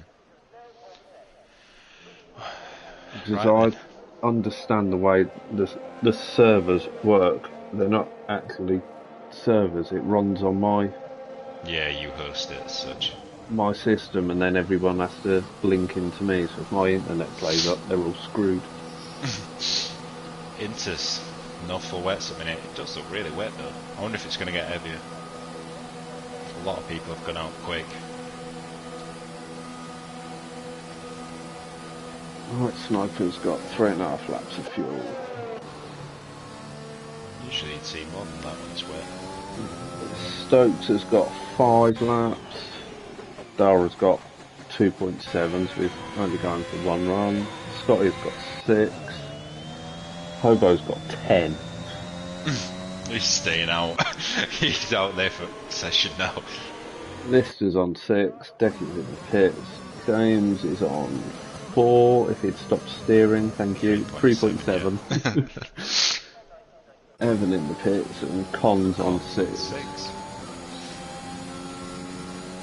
Speaker 1: Because
Speaker 2: Right then.
Speaker 1: I understand the way the servers work. They're not actually servers. It runs on
Speaker 2: Yeah, you host it as such.
Speaker 1: my system, and then everyone has to blink into me. So if my internet plays up, they're all screwed.
Speaker 2: Inter's not full wet at the minute. It does look really wet though. I wonder if it's going to get heavier. A lot of people have gone out quick.
Speaker 1: Right, Sniper's got 3.5 laps of fuel.
Speaker 2: Usually you'd see more than that when it's wet.
Speaker 1: Stokes has got 5 laps. Dara's got 2.7s with only going for 1 run. Scotty's got 6. Hobo's got 10.
Speaker 2: He's staying out. He's out there for session now.
Speaker 1: Lister's on 6. Decky's in the pits. James is on 4. If he'd stopped steering, thank you. 3.7. Yeah. Evan in the pits and Con's on 6.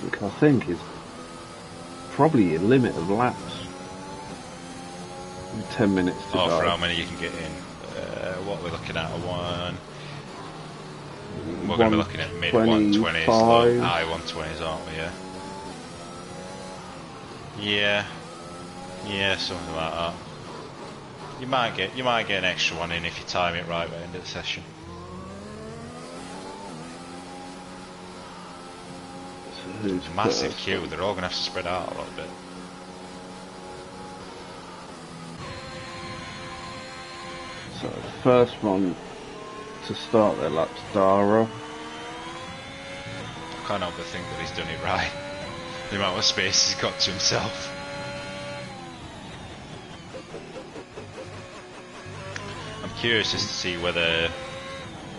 Speaker 1: Which I think is probably your limit of laps. 10 minutes to go.
Speaker 2: For how many you can get in. What we're looking at, we're going to be looking at mid 120s, low high 120s, aren't we? Yeah, something like that. You might get an extra one in if you time it right at the end of the session.
Speaker 1: Who's
Speaker 2: massive
Speaker 1: first?
Speaker 2: queue. They're all going to have to spread out a little bit.
Speaker 1: So first one to start their lap's Dara.
Speaker 2: I can't help but think that he's done it right. The amount of space he's got to himself. I'm curious just to see whether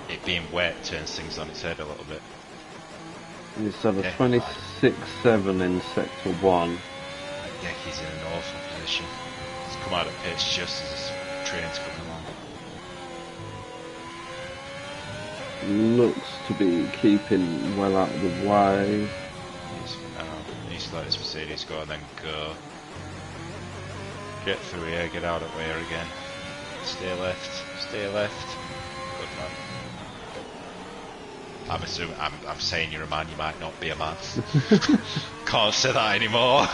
Speaker 2: it being wet turns things on its head a little bit.
Speaker 1: He's done a 26.7 in sector 1.
Speaker 2: Yeah, he's in an awful position. He's come out of pitch just as his train's coming along.
Speaker 1: Looks to be keeping well out of the way.
Speaker 2: He's to let his Mercedes go and then go. Get through here, get out of here again. Stay left, stay left. Good man. I'm saying you're a man, you might not be a man. Can't say that anymore.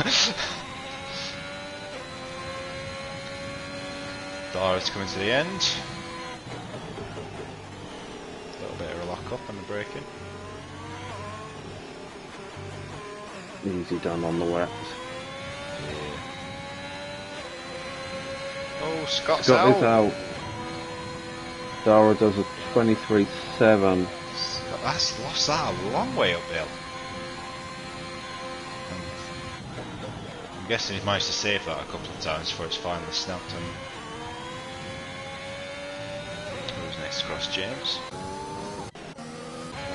Speaker 2: Dara's coming to the end. A little bit of a lock up on the braking.
Speaker 1: Easy done on the wet.
Speaker 2: Yeah. Oh, Scott's
Speaker 1: Scott
Speaker 2: out.
Speaker 1: is out. Dara does a 23.7.
Speaker 2: That's lost that a long way uphill. I'm guessing he's managed to save that a couple of times before it's finally snapped him. Who's next across? James.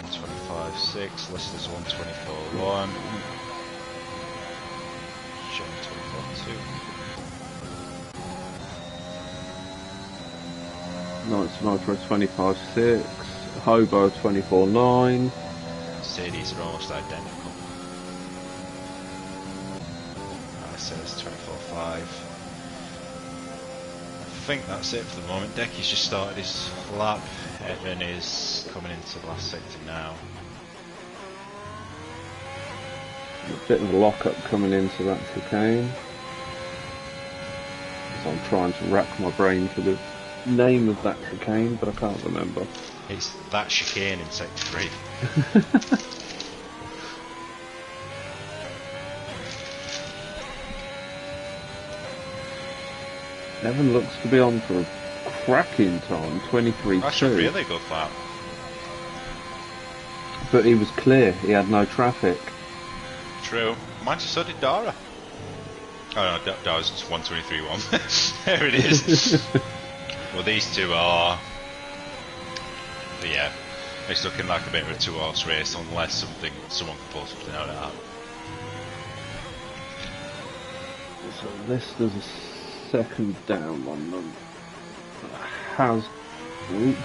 Speaker 2: 125.6, Leicester's 124.1. John 24.2.
Speaker 1: Night Sniper 25.6. Hobo 24.9.
Speaker 2: Mercedes are almost identical. Says 24.5. I think that's it for the moment. Decky's just started his lap. Evan is coming into the last sector now.
Speaker 1: A bit of a lock-up coming into that chicane. So I'm trying to rack my brain for the name of that chicane, but I can't remember.
Speaker 2: It's that chicane in sector 3.
Speaker 1: Evan looks to be on for a cracking time, 23.2.
Speaker 2: That's a really good lap.
Speaker 1: But he was clear, he had no traffic.
Speaker 2: True. Mind you, so did Dara. Oh no, Dara's 123.1. There it is. Well, these two are... But yeah, it's looking like a bit of a 2-horse race unless someone can pull something out of that.
Speaker 1: So this does a second down on them.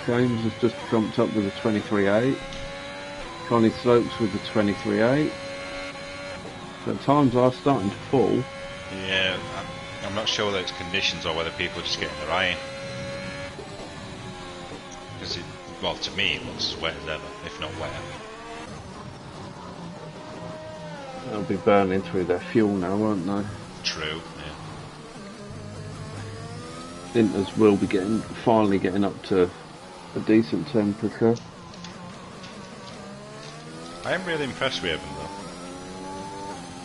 Speaker 1: James has just jumped up with a 23.8. Connie Slopes with a 23.8. So times are starting to fall.
Speaker 2: Yeah, I'm not sure whether it's conditions or whether people are just getting their iron. Because well, to me it looks as wet as ever, if not wetter.
Speaker 1: They'll be burning through their fuel now, won't they?
Speaker 2: True, yeah.
Speaker 1: Inters will be finally getting up to a decent temperature.
Speaker 2: I am really impressed with Evan though.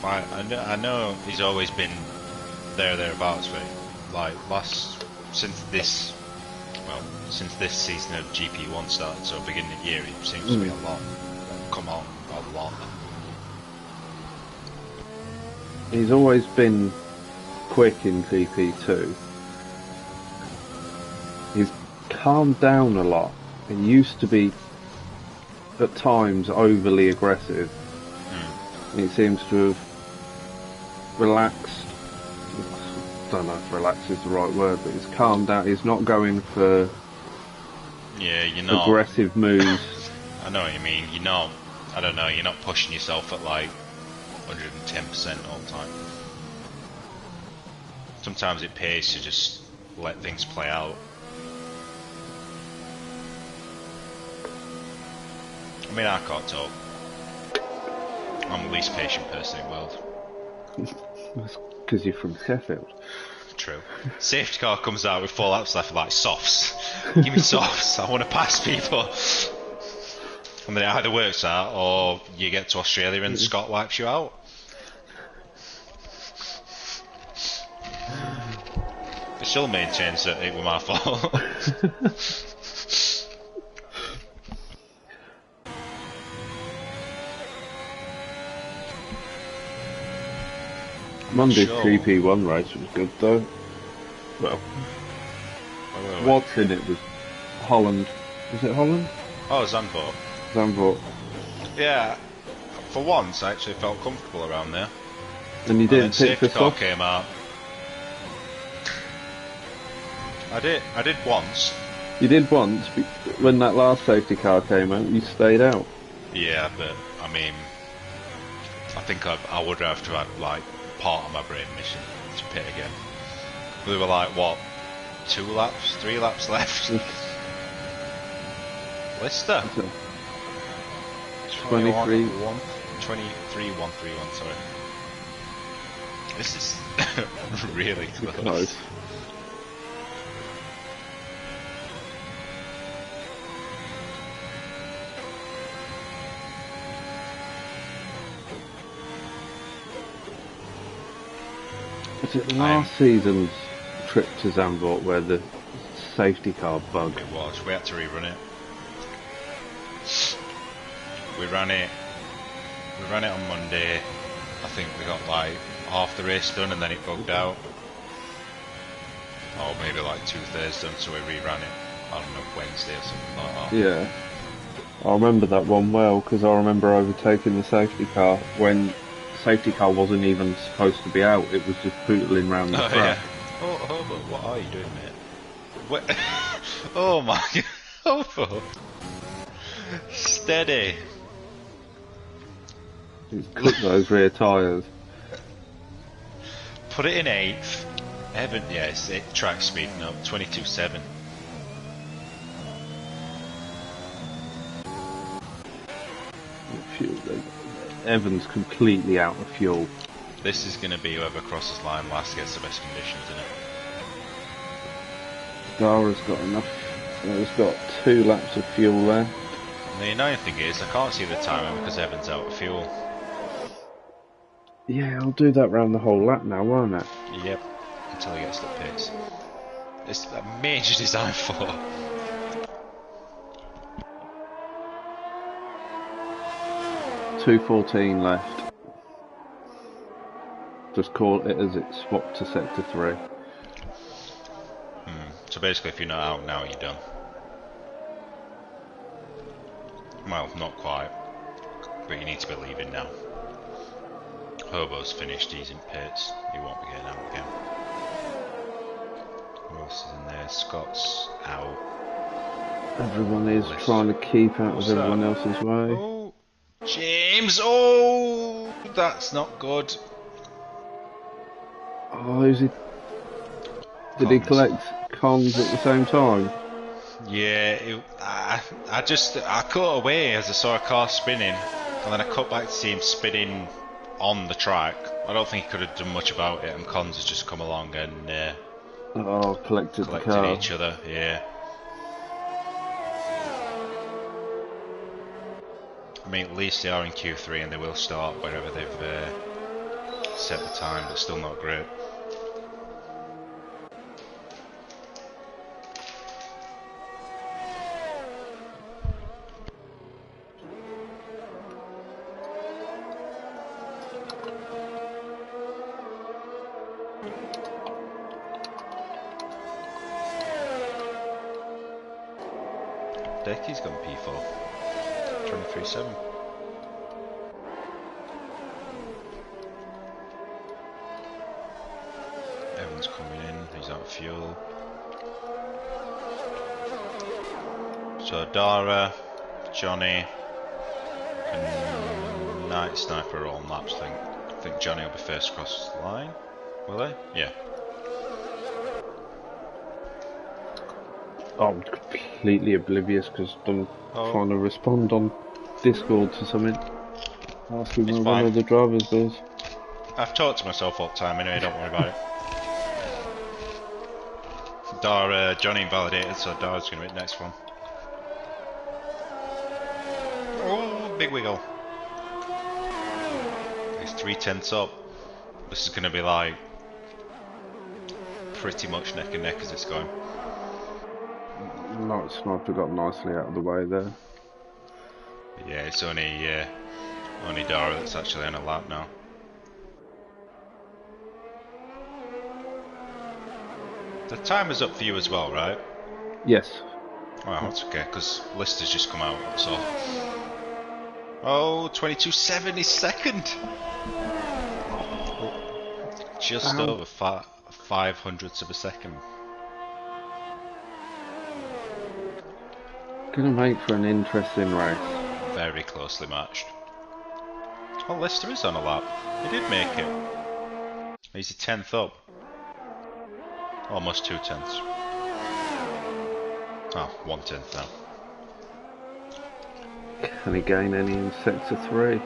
Speaker 2: I know he's always been thereabouts with, like since this season of GP1 started, so beginning of the year, it seems to be a lot. Come on, a lot.
Speaker 1: He's always been quick in GP2. He's calmed down a lot. He used to be, at times, overly aggressive. He seems to have relaxed. I don't know if relax is the right word, but he's calmed down. He's not going for aggressive moves.
Speaker 2: I know what you mean. You're not, I don't know, you're not pushing yourself at like 110% all the time. Sometimes it pays to just let things play out. I mean, I can't talk. I'm the least patient person in the world.
Speaker 1: That's because you're from Sheffield.
Speaker 2: True. Safety car comes out with 4 laps left, like, softs. Give me softs, I want to pass people. And then it either works out, or you get to Australia and Scott wipes you out. It still maintains that it was my fault.
Speaker 1: Monday's GP1 race was good though. Well, watching it was Holland. Was it Holland?
Speaker 2: Oh, Zandvoort.
Speaker 1: Zandvoort.
Speaker 2: Yeah, for once I actually felt comfortable around there.
Speaker 1: And you didn't pick
Speaker 2: safety
Speaker 1: this
Speaker 2: car
Speaker 1: off?
Speaker 2: came out. I did once.
Speaker 1: You did once, but when that last safety car came out, you stayed out.
Speaker 2: Yeah, but I mean, I think I would have to have like part of my brain mission to pit again. We were like, what, 2 laps, 3 laps left? Lister?
Speaker 1: 23.
Speaker 2: 23, 131, sorry. This is really close.
Speaker 1: Was it last season's trip to Zandvoort where the safety car bugged?
Speaker 2: It was. We had to rerun it. We ran it on Monday. I think we got like half the race done and then it bugged out. Or maybe like 2/3 done, so we reran it on a Wednesday or something like that.
Speaker 1: Yeah. I remember that one well, because I remember overtaking the safety car when the safety car wasn't even supposed to be out, it was just pootling round the track.
Speaker 2: Yeah. Oh, but what are you doing, mate? What? Oh my god. Oh, steady.
Speaker 1: He's cooked those rear tyres.
Speaker 2: Put it in 8th. Evan, yes, track speed, no, 22.7.
Speaker 1: Evan's completely out of fuel.
Speaker 2: This is going to be whoever crosses line last gets the best conditions, isn't it?
Speaker 1: Dara's got enough. He's got 2 laps of fuel there.
Speaker 2: And the annoying thing is, I can't see the timer because Evan's out of fuel.
Speaker 1: Yeah, I'll do that round the whole lap now, won't I?
Speaker 2: Yep, until he gets to pits. It's a major design flaw.
Speaker 1: .214 left. Just call it as it swapped to sector 3.
Speaker 2: So basically, if you're not out now, you're done. Well, not quite, but you need to be leaving now. Hobo's finished, he's in pits, he won't be getting out again. Who else is in there? Scott's out.
Speaker 1: Everyone is trying to keep out of everyone else's way.
Speaker 2: Oh, James! Oh, that's not good.
Speaker 1: Oh, is he? Did he collect cons at the same time?
Speaker 2: Yeah, I cut away as I saw a car spinning, and then I cut back to see him spinning on the track. I don't think he could have done much about it, and Cons has just come along and
Speaker 1: collected the car.
Speaker 2: each other. Yeah. I mean, at least they are in Q3, and they will start wherever they've set the time, but still not great. Decky's gone P4. 23.7. Evan's coming in, he's out of fuel. So Dara, Johnny, and Night Sniper are all on laps, I think Johnny will be first across the line. Will they? Yeah.
Speaker 1: I'm completely oblivious because I'm trying to respond on Discord to something. Asking where one of the drivers is.
Speaker 2: I've talked to myself all the time anyway, don't worry about it. Dara, Johnny invalidated, so Dara's going to be the next one. Oh, big wiggle. He's 3/10 up. This is going to be like pretty much neck and neck as it's going.
Speaker 1: Night Sniper got nicely out of the way there.
Speaker 2: Yeah, it's only Dara that's actually on a lap now. The timer's up for you as well, right?
Speaker 1: Yes.
Speaker 2: Well, that's okay, because Lister's just come out, that's all. Oh, 22.7 is second! Just over 500ths of a second.
Speaker 1: Gonna make for an interesting race.
Speaker 2: Very closely matched. Oh, Lister is on a lap. He did make it. He's a 10th up. Almost 2/10. Oh, 1/10 now.
Speaker 1: Can he gain any in sector 3?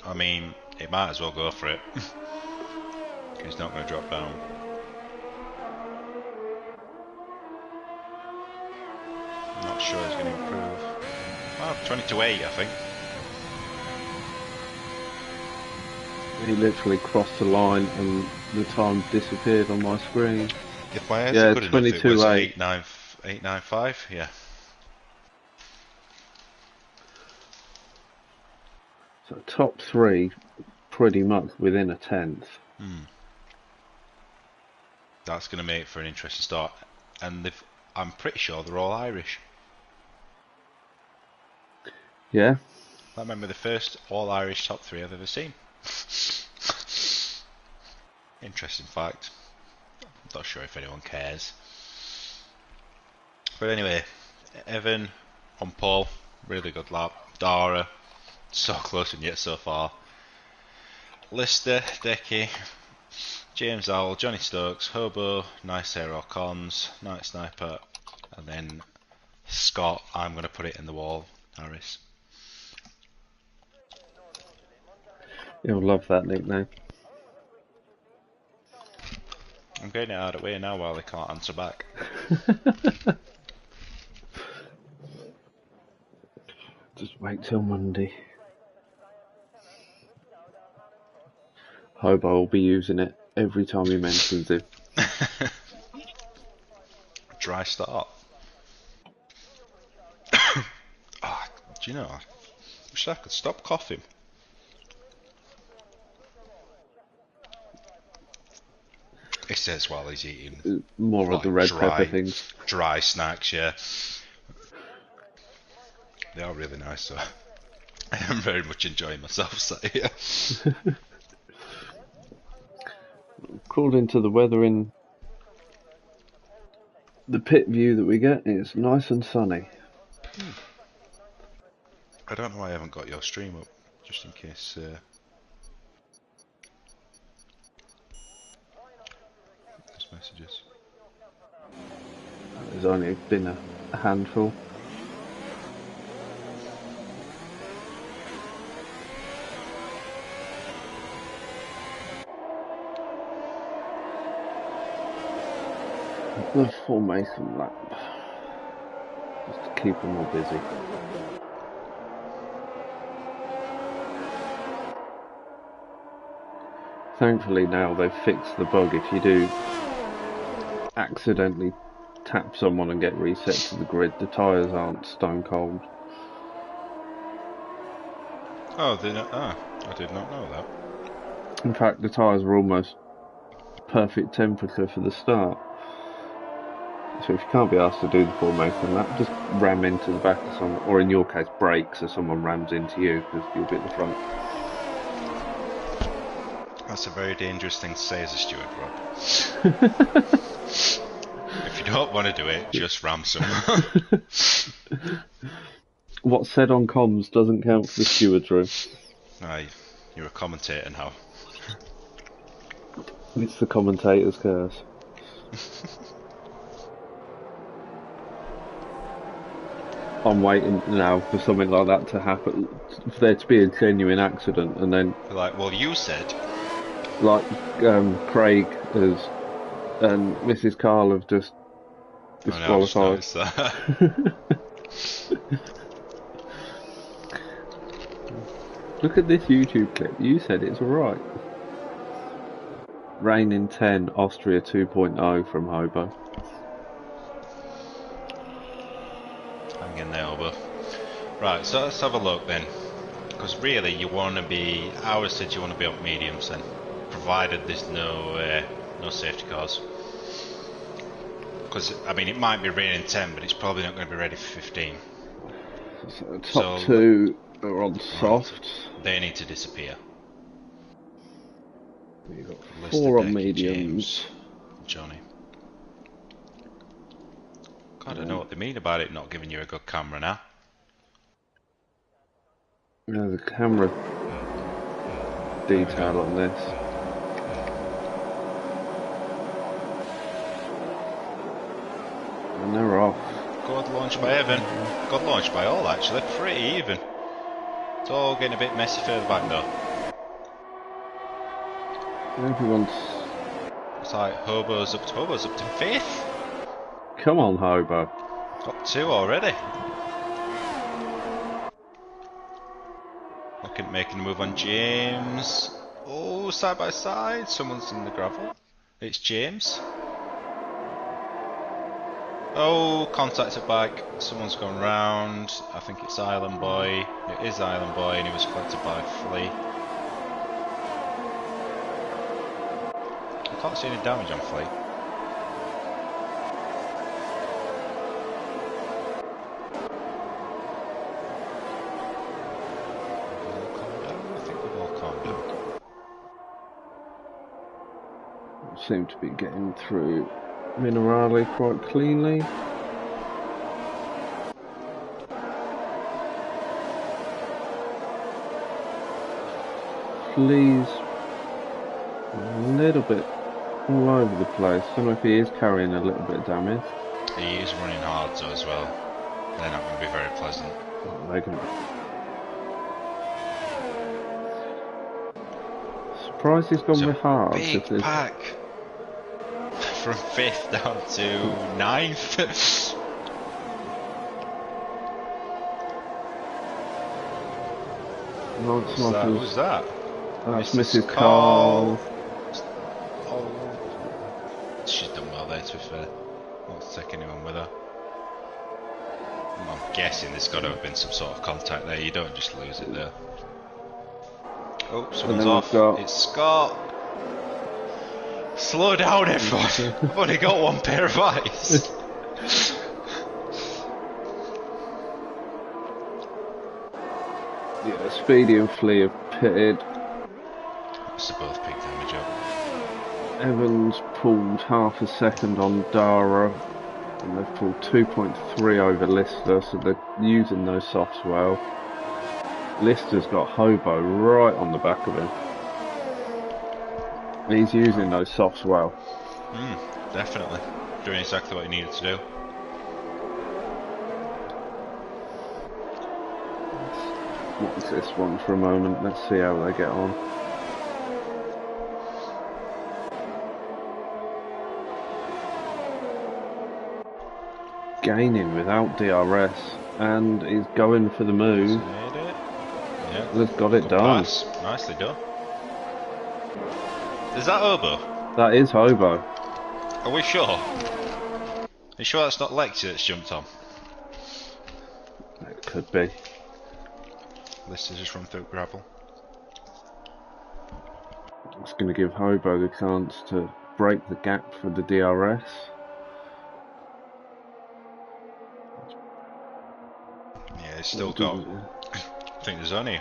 Speaker 2: I mean, it might as well go for it. He's not going to drop down. I'm not sure he's going to improve. Oh, 22.8, I think.
Speaker 1: He literally crossed the line and the time disappeared on my screen.
Speaker 2: If my heads
Speaker 1: Yeah,
Speaker 2: are good enough, it was
Speaker 1: 22.8.
Speaker 2: 8.95, yeah.
Speaker 1: So top 3 pretty much within a tenth.
Speaker 2: That's going to make for an interesting start. And I'm pretty sure they're all Irish.
Speaker 1: Yeah.
Speaker 2: I remember the first all-Irish top 3 I've ever seen. Interesting fact. Not sure if anyone cares. But anyway, Evan on pole, really good lap. Dara, so close and yet so far. Lister, Decky, James Owl, Johnny Stokes, Hobo, Nice Air Cons, Night Sniper, and then Scott, I'm going to put it in the wall, Harris.
Speaker 1: You'll love that nickname.
Speaker 2: I'm getting it out of the way now while they can't answer back.
Speaker 1: Just wait till Monday. Hobo will be using it every time he mentions it.
Speaker 2: Dry start. Oh, do you know, I wish I could stop coughing. It says while he's eating
Speaker 1: More
Speaker 2: like
Speaker 1: of the red pepper things.
Speaker 2: dry snacks, yeah. They are really nice, so I am very much enjoying myself sat here.
Speaker 1: According to the weather in the pit view that we get, it's nice and sunny.
Speaker 2: I don't know why I haven't got your stream up, just in case. There's messages.
Speaker 1: There's only been a handful. The formation lap, just to keep them all busy. Thankfully now they've fixed the bug. If you do accidentally tap someone and get reset to the grid, the tyres aren't stone cold.
Speaker 2: Oh, I did not know that.
Speaker 1: In fact, the tyres were almost perfect temperature for the start. So if you can't be asked to do the formation lap, just ram into the back of someone, or in your case, brake so someone rams into you because you'll be at the front.
Speaker 2: That's a very dangerous thing to say as a steward, Rob. If you don't want to do it, just ram someone.
Speaker 1: What's said on comms doesn't count for the steward's room.
Speaker 2: Aye, you're a commentator now.
Speaker 1: It's the commentator's curse. I'm waiting now for something like that to happen, for there to be a genuine accident, and then
Speaker 2: Like, well, you said.
Speaker 1: like Craig has and Mrs. Carl have just disqualified.
Speaker 2: That.
Speaker 1: Look at this YouTube clip. You said it's alright. Rain in 10, Austria 2.0 from Hobo.
Speaker 2: Hang in there, Obo. Right, so let's have a look then. Because really, you want to be. I always said you want to be up mediums then, provided there's no safety cars. Because I mean, it might be raining 10, but it's probably not going to be ready for 15.
Speaker 1: So top 2 are on softs.
Speaker 2: They need to disappear.
Speaker 1: You've got
Speaker 2: Lister,
Speaker 1: 4 on
Speaker 2: Becky,
Speaker 1: mediums.
Speaker 2: James, Johnny. God, I don't know what they mean about it not giving you a good camera now.
Speaker 1: There's a camera detail on this. And they're off.
Speaker 2: Good launch by Evan. Good launch by all, actually. Pretty even. It's all getting a bit messy further back though.
Speaker 1: Everyone's...
Speaker 2: It's like Hobo's up to 5th.
Speaker 1: Come on, Hobo.
Speaker 2: Got 2 already. Looking at making a move on James. Oh, side by side. Someone's in the gravel. It's James. Oh, contacted back. Someone's gone round. I think it's Island Boy. It is Island Boy, and he was collected by Flea. I can't see any damage on Flea. I think we've all calmed down.
Speaker 1: Seem to be getting through Minerale quite cleanly. Flea's a little bit all over the place. I don't know if he is carrying a little bit of damage.
Speaker 2: He is running hard though as well. They're not going to be very pleasant.
Speaker 1: Oh, they're going to be... Surprised he's gone with hard.
Speaker 2: Big pack. From 5th down to 9th. Who's that?
Speaker 1: That's Mrs. Carl.
Speaker 2: Oh, she's done well there, to be fair. Not to take anyone with her. I'm guessing there's got to have been some sort of contact there. You don't just lose it there. Oh, someone's off. It's Scott. Slow down, everyone. I've only got 1 pair of eyes.
Speaker 1: Yeah, Speedy and Flea have pitted.
Speaker 2: Must have both picked damage up.
Speaker 1: Evans pulled half a second on Dara, and they've pulled 2.3 over Lister, so they're using those softs well. Lister's got Hobo right on the back of him. He's using those softs well.
Speaker 2: Definitely. Doing exactly what he needed to do.
Speaker 1: Watch this one for a moment, let's see how they get on. Gaining without DRS, and he's going for the move.
Speaker 2: Yeah,
Speaker 1: they've got it done.
Speaker 2: Pass. Nicely done. Is that Hobo?
Speaker 1: That is Hobo.
Speaker 2: Are we sure? Are you sure that's not Lexi that's jumped on?
Speaker 1: It could be.
Speaker 2: Lister's just run through gravel.
Speaker 1: It's going to give Hobo the chance to break the gap for the DRS.
Speaker 2: Yeah, he's still got... I think there's only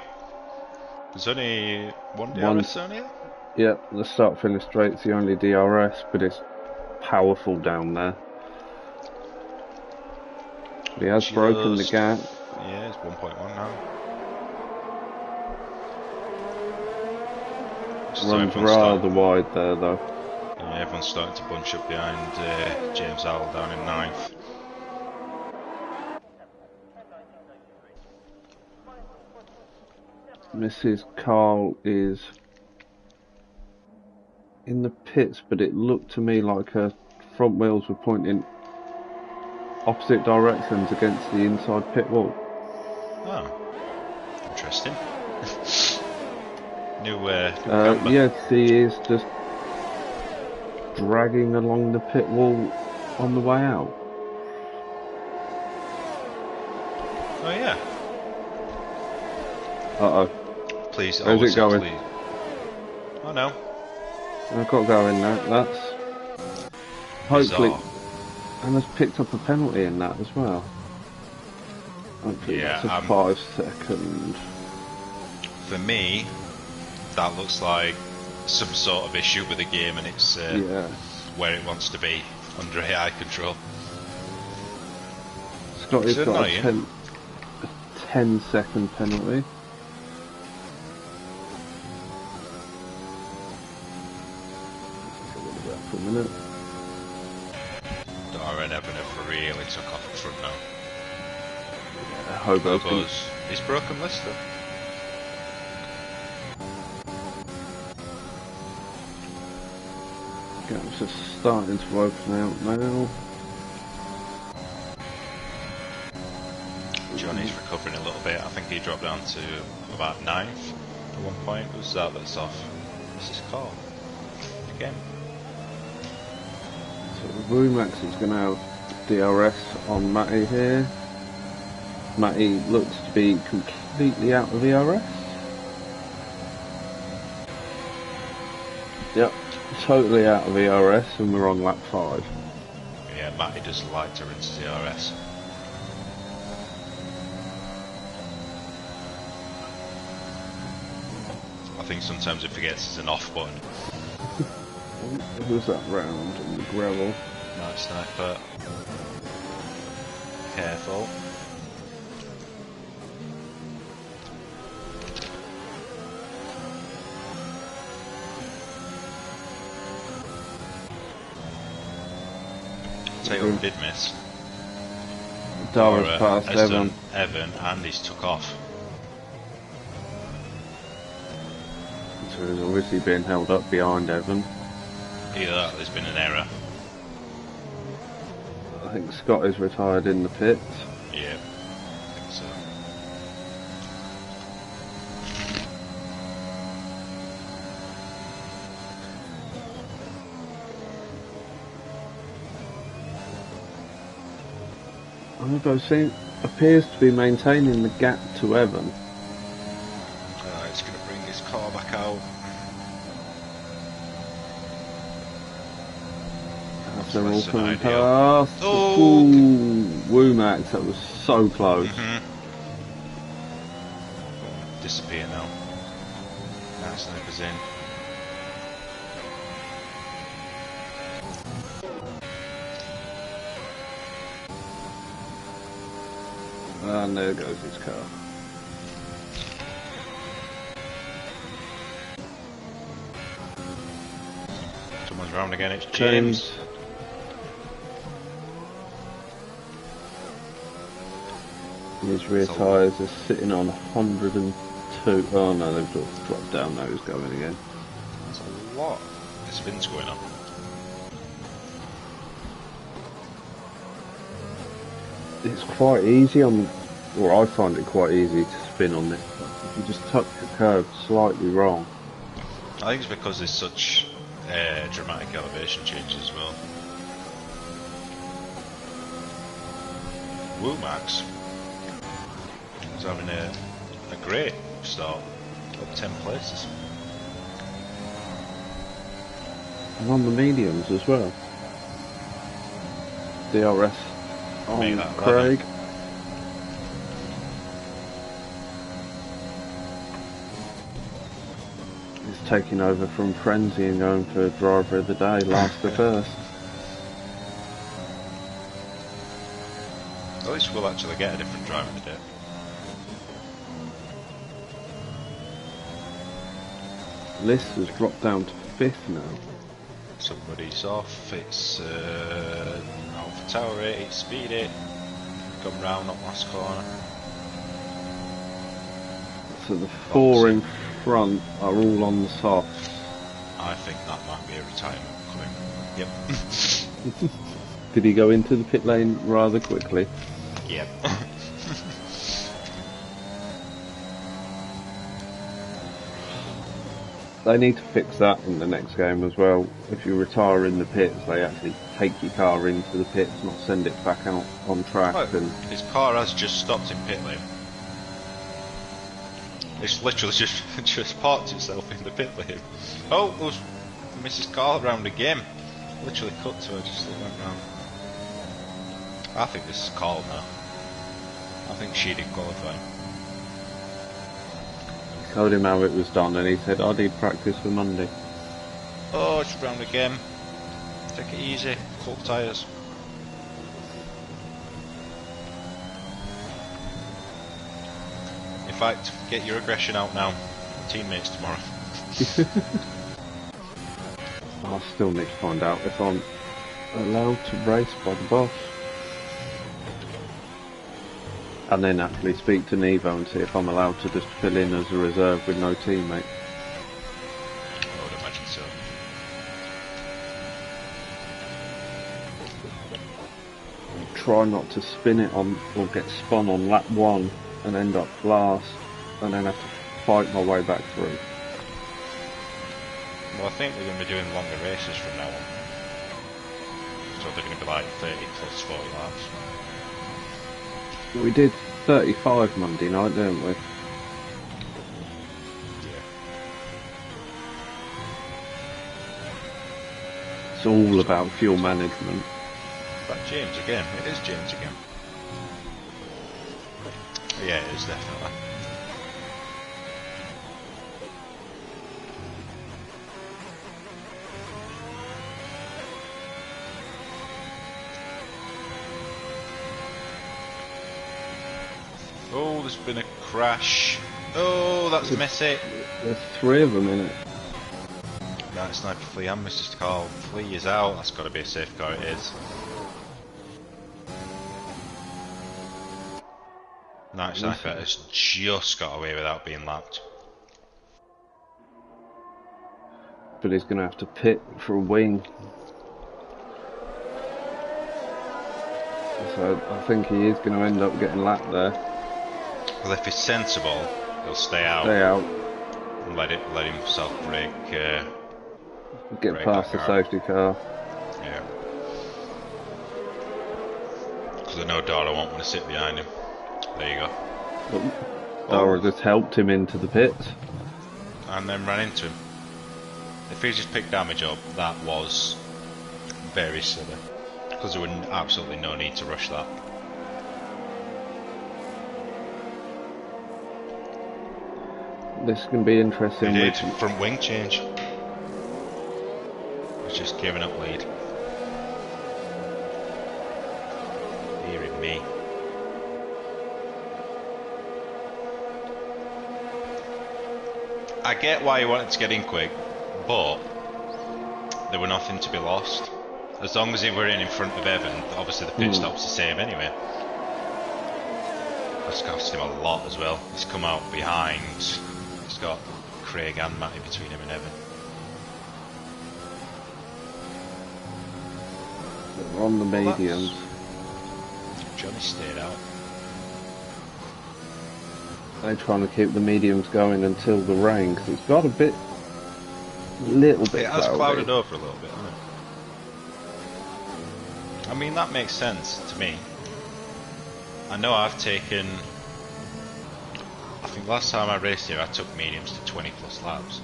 Speaker 2: one DRS on here?
Speaker 1: Yeah, the start finish straight's the only DRS, but it's powerful down there. But he has broken the gap.
Speaker 2: Yeah, it's 1.1 now.
Speaker 1: Runs rather wide there though.
Speaker 2: Yeah, everyone's starting to bunch up behind James Owl down in 9th.
Speaker 1: Mrs. Carl is in the pits, but it looked to me like her front wheels were pointing opposite directions against the inside pit wall.
Speaker 2: Oh, interesting. New
Speaker 1: yeah, she is just dragging along the pit wall on the way out.
Speaker 2: Oh yeah.
Speaker 1: Uh-oh.
Speaker 2: Please,
Speaker 1: where's it going?
Speaker 2: Please. Oh no.
Speaker 1: I've got going now. That's hopefully, and has picked up a penalty in that as well. Hopefully that's a 5 second.
Speaker 2: For me, that looks like some sort of issue with the game, and it's where it wants to be, under AI control.
Speaker 1: Scotty's got a 10-second penalty. isn't it?
Speaker 2: Dara and Evan have really took off in front now.
Speaker 1: Yeah, Hobo's
Speaker 2: he's broken Lister.
Speaker 1: gaps are starting to open out now.
Speaker 2: Johnny's recovering a little bit. I think he dropped down to about 9th at one point. Who's that that's off? What's this call? Again.
Speaker 1: So Rumax is going to have DRS on Matty here. Matty looks to be completely out of ERS. Yep, totally out of ERS, and we're on lap 5.
Speaker 2: Yeah, Matty does like to rinse DRS. I think sometimes he forgets it's an off button.
Speaker 1: Who's that round in the gravel?
Speaker 2: Nice sniper. Careful. Tell you what we did miss.
Speaker 1: Dara's past
Speaker 2: has
Speaker 1: Evan.
Speaker 2: done Evan and he's took off.
Speaker 1: So he's obviously been held up behind Evan.
Speaker 2: Either that or there's been an error.
Speaker 1: I think Scott is retired in the pits.
Speaker 2: Yeah, I think so.
Speaker 1: Hobo appears to be maintaining the gap to Evan.
Speaker 2: It's going to bring his car back out.
Speaker 1: As they're all coming
Speaker 2: ideal.
Speaker 1: past.
Speaker 2: Oh!
Speaker 1: Ooh, Womax, that was so close.
Speaker 2: Disappear now. Now Sniper's in.
Speaker 1: And there goes his car.
Speaker 2: Someone's round again, it's James.
Speaker 1: His rear tyres are sitting on 102. Oh no, they've dropped down now, he's going again.
Speaker 2: There's a lot of spins going on.
Speaker 1: It's quite easy or I find it quite easy to spin on this. If you just tuck the curve slightly wrong.
Speaker 2: I think it's because there's such dramatic elevation changes as well. Womax is having a great start, up 10 places.
Speaker 1: And on the mediums as well. DRS on Craig. He's taking over from Frenzy and going for driver of the day, last to first.
Speaker 2: At least we'll actually get a different driver today.
Speaker 1: List has dropped down to 5th now.
Speaker 2: Somebody's off, it's Alpha Tower 8, speed it, come round, not last corner.
Speaker 1: So the 4 in front are all on the softs.
Speaker 2: I think that might be a retirement coming. Yep.
Speaker 1: Did he go into the pit lane rather quickly?
Speaker 2: Yep.
Speaker 1: They need to fix that in the next game as well. If you retire in the pits, they actually take your car into the pits, not send it back out on track.
Speaker 2: Well,
Speaker 1: and
Speaker 2: his car has just stopped in pit lane. It's literally just parked itself in the pit lane. Oh, there's Mrs. Car round again. Literally cut to her, just went round. I think this is called now. I think she did qualify.
Speaker 1: Told him how it was done, and he said, I did practice for Monday.
Speaker 2: Oh, it's round again. Take it easy, full tyres. In fact, get your aggression out now. Teammates tomorrow.
Speaker 1: I still need to find out if I'm allowed to race by the boss. And then actually speak to Nevo and see if I'm allowed to just fill in as a reserve with no teammate.
Speaker 2: I would imagine so.
Speaker 1: Try not to spin it on or get spun on lap 1 and end up last and then have to fight my way back through.
Speaker 2: Well, I think we're going to be doing longer races from now on. So they're going to be like 30 plus 40 laps.
Speaker 1: We did 35 Monday night, didn't we?
Speaker 2: Yeah.
Speaker 1: It's all about fuel management.
Speaker 2: But James again. It is James again. Yeah, it is definitely. Oh, there's been a crash. Oh, that's messy.
Speaker 1: There's 3 of them in it.
Speaker 2: Night Sniper Flea and Mr. Carl. Flea is out. That's got to be a safe car, it is. Night Sniper has just got away without being lapped.
Speaker 1: But he's going to have to pit for a wing. So I think he is going to end up getting lapped there.
Speaker 2: Well, if he's sensible, he'll stay out.
Speaker 1: Stay out.
Speaker 2: And let himself break.
Speaker 1: Get past the safety car.
Speaker 2: Yeah. Because I know Dara won't want to sit behind him. There you go.
Speaker 1: Dara just helped him into the pits.
Speaker 2: And then ran into him. If he just picked damage up, that was very silly. Because there was absolutely no need to rush that.
Speaker 1: This is going to be interesting.
Speaker 2: He did, front wing change. He's just giving up lead. Hearing me. I get why he wanted to get in quick, but there were nothing to be lost. As long as he were in front of Evan, obviously the pit stop's the same anyway. That's cost him a lot as well. He's come out behind. He's got Craig and Matty between him and Evan.
Speaker 1: We're on the mediums.
Speaker 2: Johnny stayed out.
Speaker 1: They're trying to keep the mediums going until the rain, because it's got a little bit
Speaker 2: It has
Speaker 1: cloudy.
Speaker 2: clouded over a little bit, hasn't it? I mean, that makes sense to me. I know I've taken... I think last time I raced here I took mediums to 20 plus laps.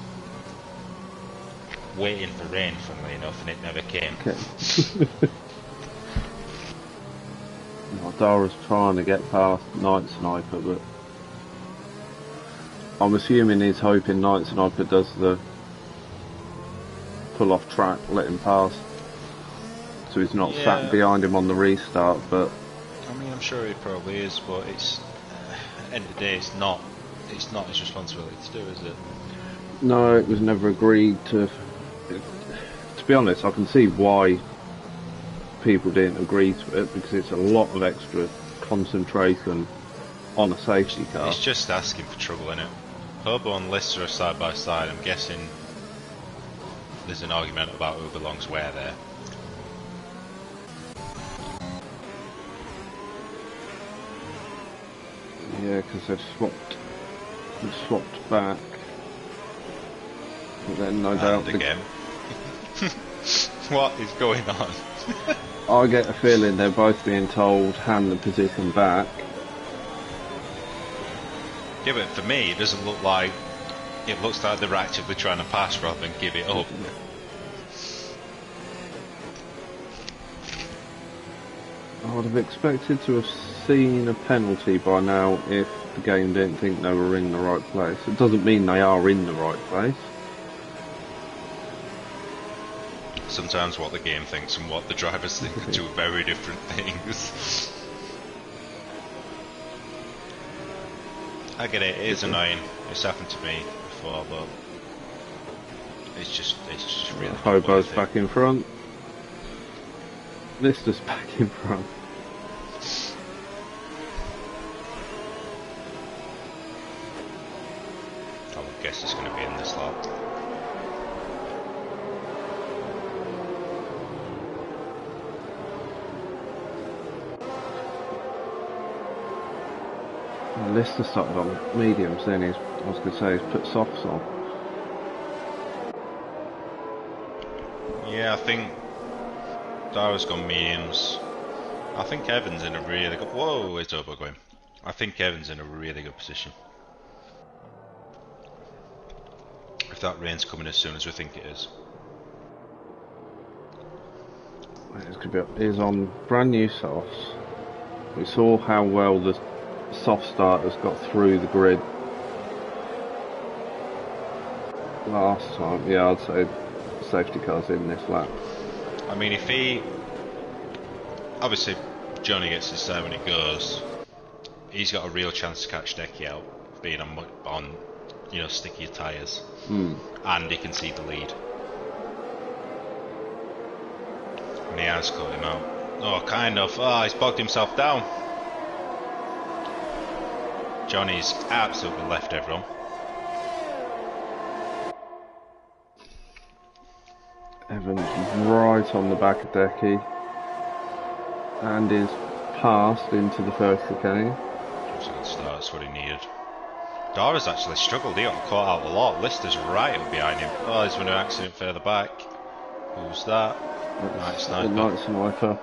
Speaker 2: Waiting for rain, funnily enough, and it never came.
Speaker 1: Okay. Well, Dara's trying to get past Night Sniper, but I'm assuming he's hoping Night Sniper does the pull off track, let him pass, so he's not sat behind him on the restart. But
Speaker 2: I mean, I'm sure he probably is, but it's at the end of the day, it's not his responsibility to do, is it?
Speaker 1: no, it was never agreed to. To be honest, I can see why people didn't agree to it, because it's a lot of extra concentration on a safety car.
Speaker 2: It's just asking for trouble, innit? Hobo and Lister are side by side. I'm guessing there's an argument about who belongs where there.
Speaker 1: Yeah, because they've swapped back. But then no doubt
Speaker 2: again. What is going on?
Speaker 1: I get a feeling they're both being told hand the position back.
Speaker 2: Yeah, but for me, it doesn't look like... It looks like they're actively trying to pass rather than give it up.
Speaker 1: I would have expected to have seen a penalty by now if the game didn't think they were in the right place. It doesn't mean they are in the right place.
Speaker 2: Sometimes what the game thinks and what the drivers think are two very different things. I get it, it is annoying. It's happened to me before, but It's just really not
Speaker 1: Hobo's
Speaker 2: worth it.
Speaker 1: back in front. Lister's back in front.
Speaker 2: I would guess it's going to be in this lap.
Speaker 1: Lister started on mediums, then I was going to say he's put softs on.
Speaker 2: Yeah, I think Dara's gone mediums. I think Evans in a really good... Whoa, where's Turbo going? I think Evans in a really good position. If that rain's coming as soon as we think it is.
Speaker 1: He's on brand new softs. We saw how well the soft starters got through the grid last time. Yeah, I'd say safety car's in this lap.
Speaker 2: I mean, if he... Obviously, Johnny gets his say when it goes. He's got a real chance to catch Decky out, being on you know, stickier tyres. And he can see the lead. And he has cut him out. Oh, kind of. Oh, he's bogged himself down. Johnny's absolutely left everyone.
Speaker 1: Evans right on the back of Decky and is passed into the first chicane.
Speaker 2: That's a good start, that's what he needed. Dara's actually struggled, he got caught out a lot. Lister's right up behind him. Oh, there's been an accident further back. Who's that? Night Sniper.
Speaker 1: Night Sniper.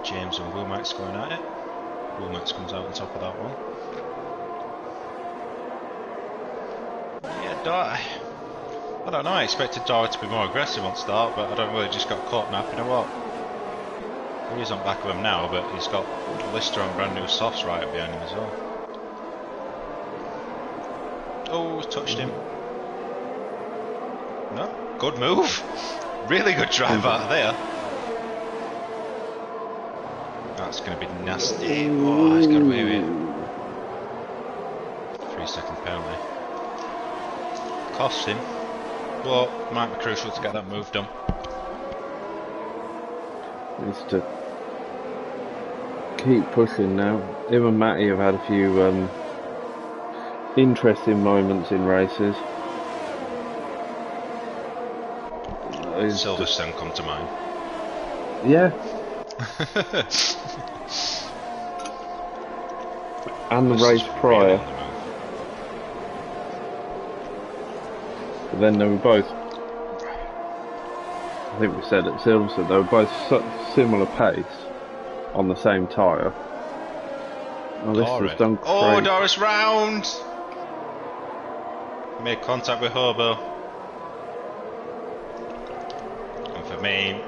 Speaker 2: James and Wilmax going at it. Wilmax comes out on top of that one. Yeah, Dara. I don't know, I expected Dara to be more aggressive on start, but I don't really just got caught napping or what. He is on back of him now, but he's got Lister on brand new softs right up behind him as well. Oh, touched him. No, good move. Really good drive out of there. That's going to be nasty. Oh, he's got away with it. 3-second penalty. Cost him, but might be crucial to get that move done.
Speaker 1: Needs to keep pushing now. Him and Matty have had a few interesting moments in races.
Speaker 2: Silverstone come to mind.
Speaker 1: Yeah. And the race prior. But then they were both, I think we said at Silverstone, they were both similar pace on the same tyre. Oh, this was done crazy.
Speaker 2: Oh, Doris round! Made contact with Hobo. And for me,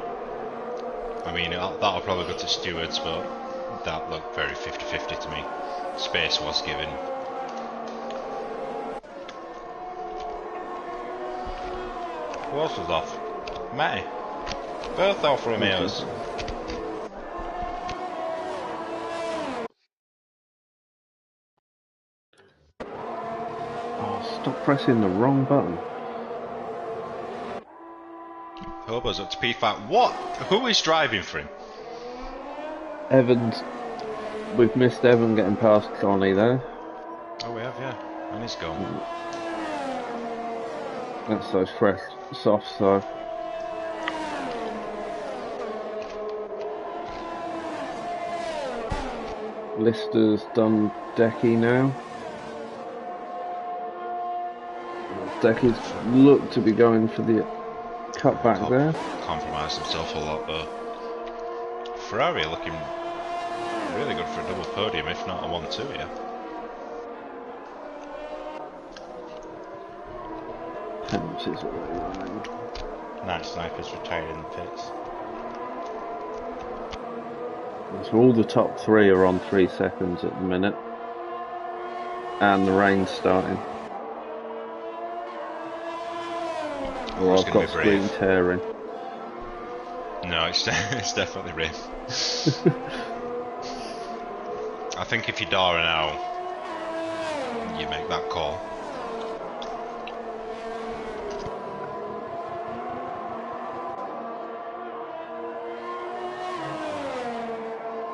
Speaker 2: I mean, that'll probably go to Stewards, but that looked very 50-50 to me. Space was given. Who else was off? Matty. Both off Romeo's.
Speaker 1: Oh, stop pressing the wrong button.
Speaker 2: Hobo's up to P5. What? Who is driving for him?
Speaker 1: Evans. We've missed Evan getting past Johnny there.
Speaker 2: Oh, we have, yeah. And he's gone.
Speaker 1: That's those fresh softs though. Lister's done Decky now. Decky's looked to be going for the cutback there.
Speaker 2: Compromised himself a lot though. Ferrari looking really good for a double podium, if not a 1-2 here.
Speaker 1: Penalties already running.
Speaker 2: Night Sniper's retired in the pits.
Speaker 1: So all the top three are on 3 seconds at the minute. And the rain's starting. Or I've got screen tearing.
Speaker 2: No, it's definitely rain. I think if you're Dara now, you make that call.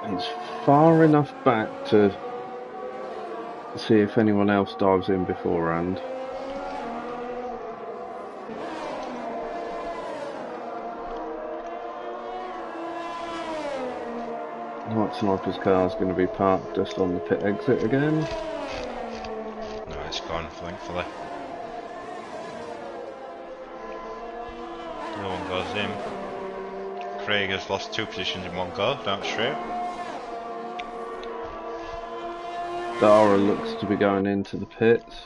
Speaker 1: It's far enough back to see if anyone else dives in beforehand. White Sniper's car is going to be parked just on the pit exit again.
Speaker 2: No, it's gone, thankfully. No one goes in. Craig has lost 2 positions in one go, down straight.
Speaker 1: Dara looks to be going into the pits.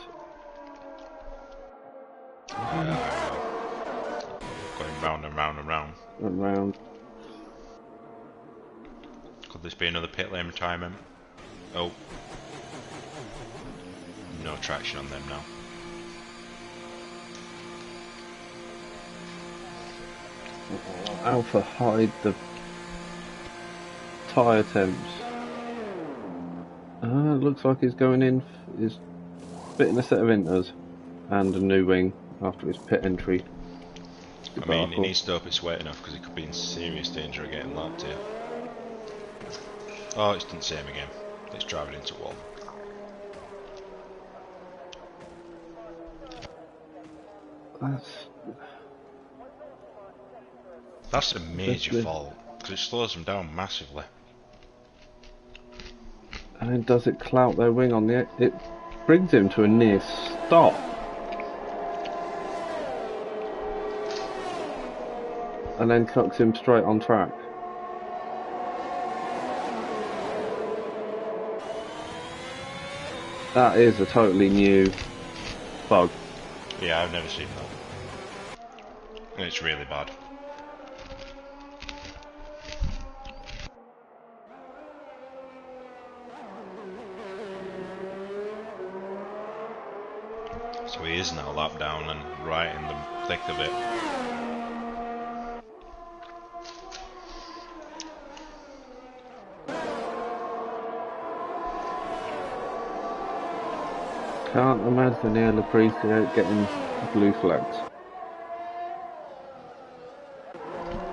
Speaker 2: Going round and round and round.
Speaker 1: And round.
Speaker 2: Could this be another pit lane retirement? Oh. No traction on them now.
Speaker 1: Alpha hide the tyre temps. Looks like he's going in. He's fitting a set of inters and a new wing after his pit entry.
Speaker 2: I mean, he needs to up its weight enough because he could be in serious danger of getting lapped here. Oh, it's done the same again. It's driving into wall. That's a major fault because it slows them down massively.
Speaker 1: And then does it clout their wing on the... It brings him to a near stop. And then cucks him straight on track. That is a totally new bug.
Speaker 2: Yeah, I've never seen that. And it's really bad. So he is now lap down and right in the thick of it.
Speaker 1: Can't imagine he'll appreciate getting blue flags.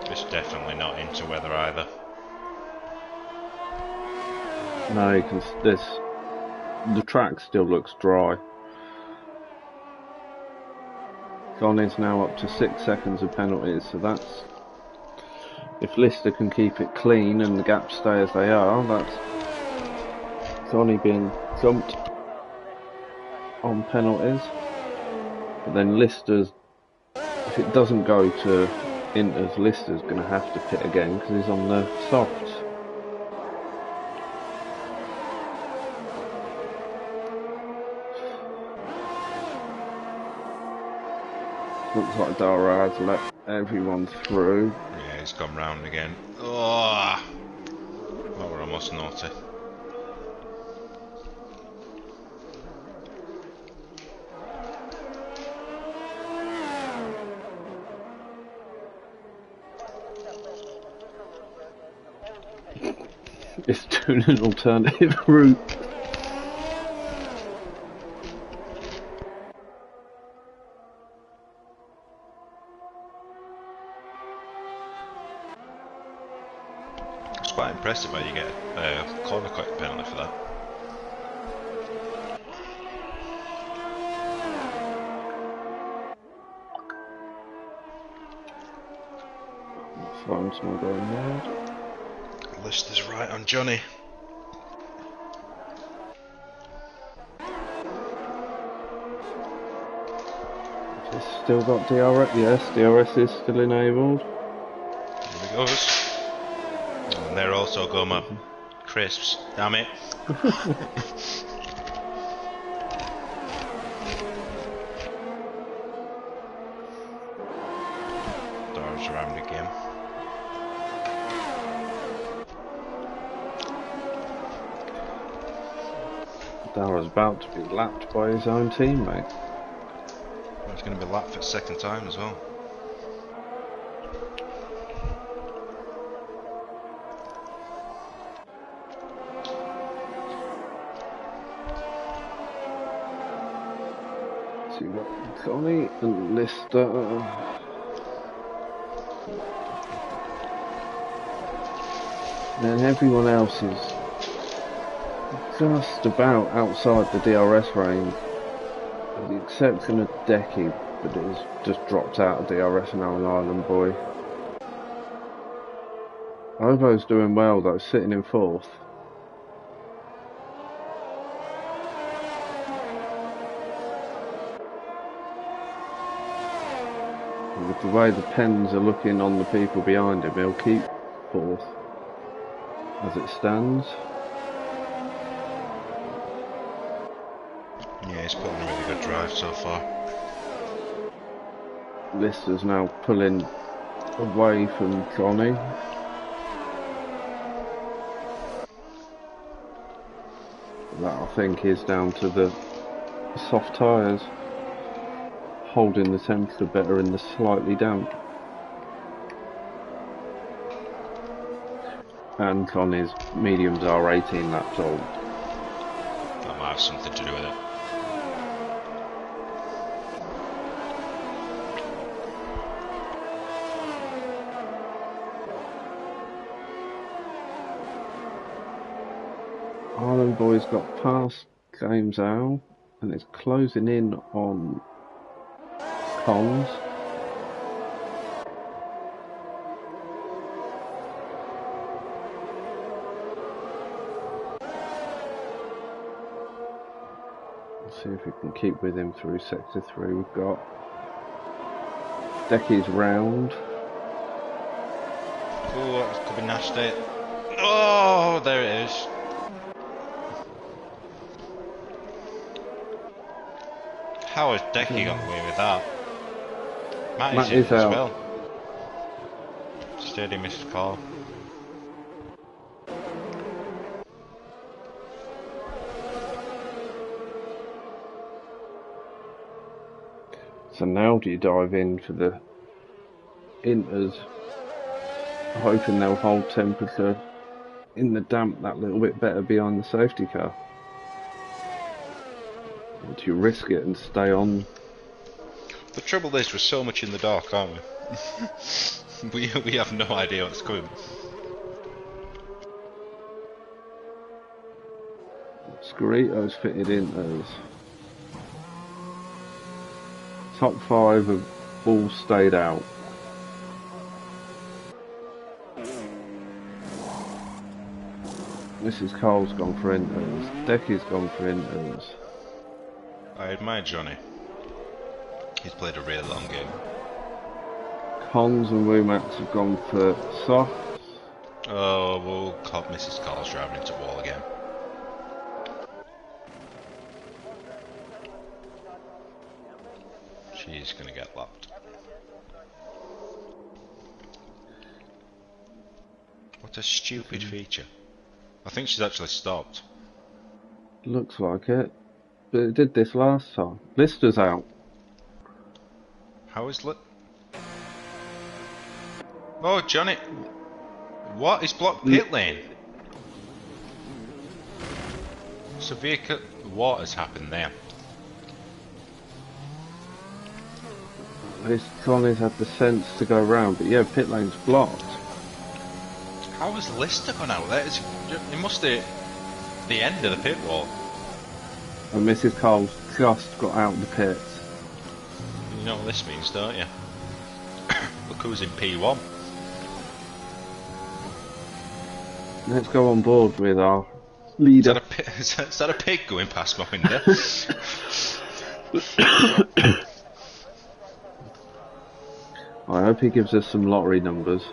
Speaker 2: It's definitely not into weather either.
Speaker 1: No, you can. The track still looks dry. Gone is now up to 6 seconds of penalties, so that's... If Lister can keep it clean and the gaps stay as they are, that's... Connie being jumped on penalties. But then Lister's... If it doesn't go to Inters, Lister's going to have to pit again because he's on the softs. Looks like Dara has let everyone through.
Speaker 2: Yeah, he's gone round again. Oh, that were almost naughty.
Speaker 1: It's doing an alternative route.
Speaker 2: It's quite impressive how you get a corner quick penalty for that.
Speaker 1: Phone's not going mad.
Speaker 2: Lister's right on Johnny.
Speaker 1: It's still got DRS. Yes, DRS is still enabled.
Speaker 2: Here he goes. And there also go my crisps. Damn it. Dara's around again.
Speaker 1: Dara's about to be lapped by his own teammate.
Speaker 2: He's going to be lapped for the second time as well.
Speaker 1: See what Connie and Lister. Then everyone else is just about outside the DRS range, with the exception of Decky, but it has just dropped out of DRS now, an Island boy. Ovo's doing well though, sitting in fourth. And with the way the pens are looking on the people behind him, he'll keep fourth as it stands.
Speaker 2: Yeah, he's put in a really good drive so far.
Speaker 1: Lister's now pulling away from Johnny. That I think is down to the soft tyres holding the temperature better in the slightly damp. And Johnny's mediums are 18 laps old.
Speaker 2: That might have something to do with it.
Speaker 1: Island Boy's got past James Al and is closing in on Cons. Let's see if we can keep with him through sector 3. We've got Decky's round.
Speaker 2: Oh, that could be nasty. Oh, there it is. How has Decky got away with that? Matt is in as well. Steady missed call.
Speaker 1: So now do you dive in for the inters, hoping they'll hold temperature in the damp that little bit better behind the safety car? Or do you risk it and stay on?
Speaker 2: The trouble is we're so much in the dark, aren't we? we have no idea what's coming.
Speaker 1: Scorito's fitted inters. Top 5 have all stayed out. Mrs. Cole's gone for inters. Decky's gone for inters.
Speaker 2: I admire Johnny. He's played a really long game.
Speaker 1: Cons and Womax have gone for softs.
Speaker 2: Oh, we'll cop Mrs. Carl's driving into wall again. She's gonna get lapped. What a stupid feature. I think she's actually stopped.
Speaker 1: Looks like it. But it did this last time. Lister's out.
Speaker 2: How is Oh, Johnny. What? He's blocked pit lane. So vehicle... What has happened there?
Speaker 1: This Johnny's had the sense to go round, but yeah, pit lane's blocked.
Speaker 2: How has Lister gone out there? It must be the end of the pit wall.
Speaker 1: And Mrs. Cole's just got out of the pits.
Speaker 2: You know what this means, don't you? Look who's in P1.
Speaker 1: Let's go on board with our leader.
Speaker 2: Is that a pig going past my window?
Speaker 1: I hope he gives us some lottery numbers.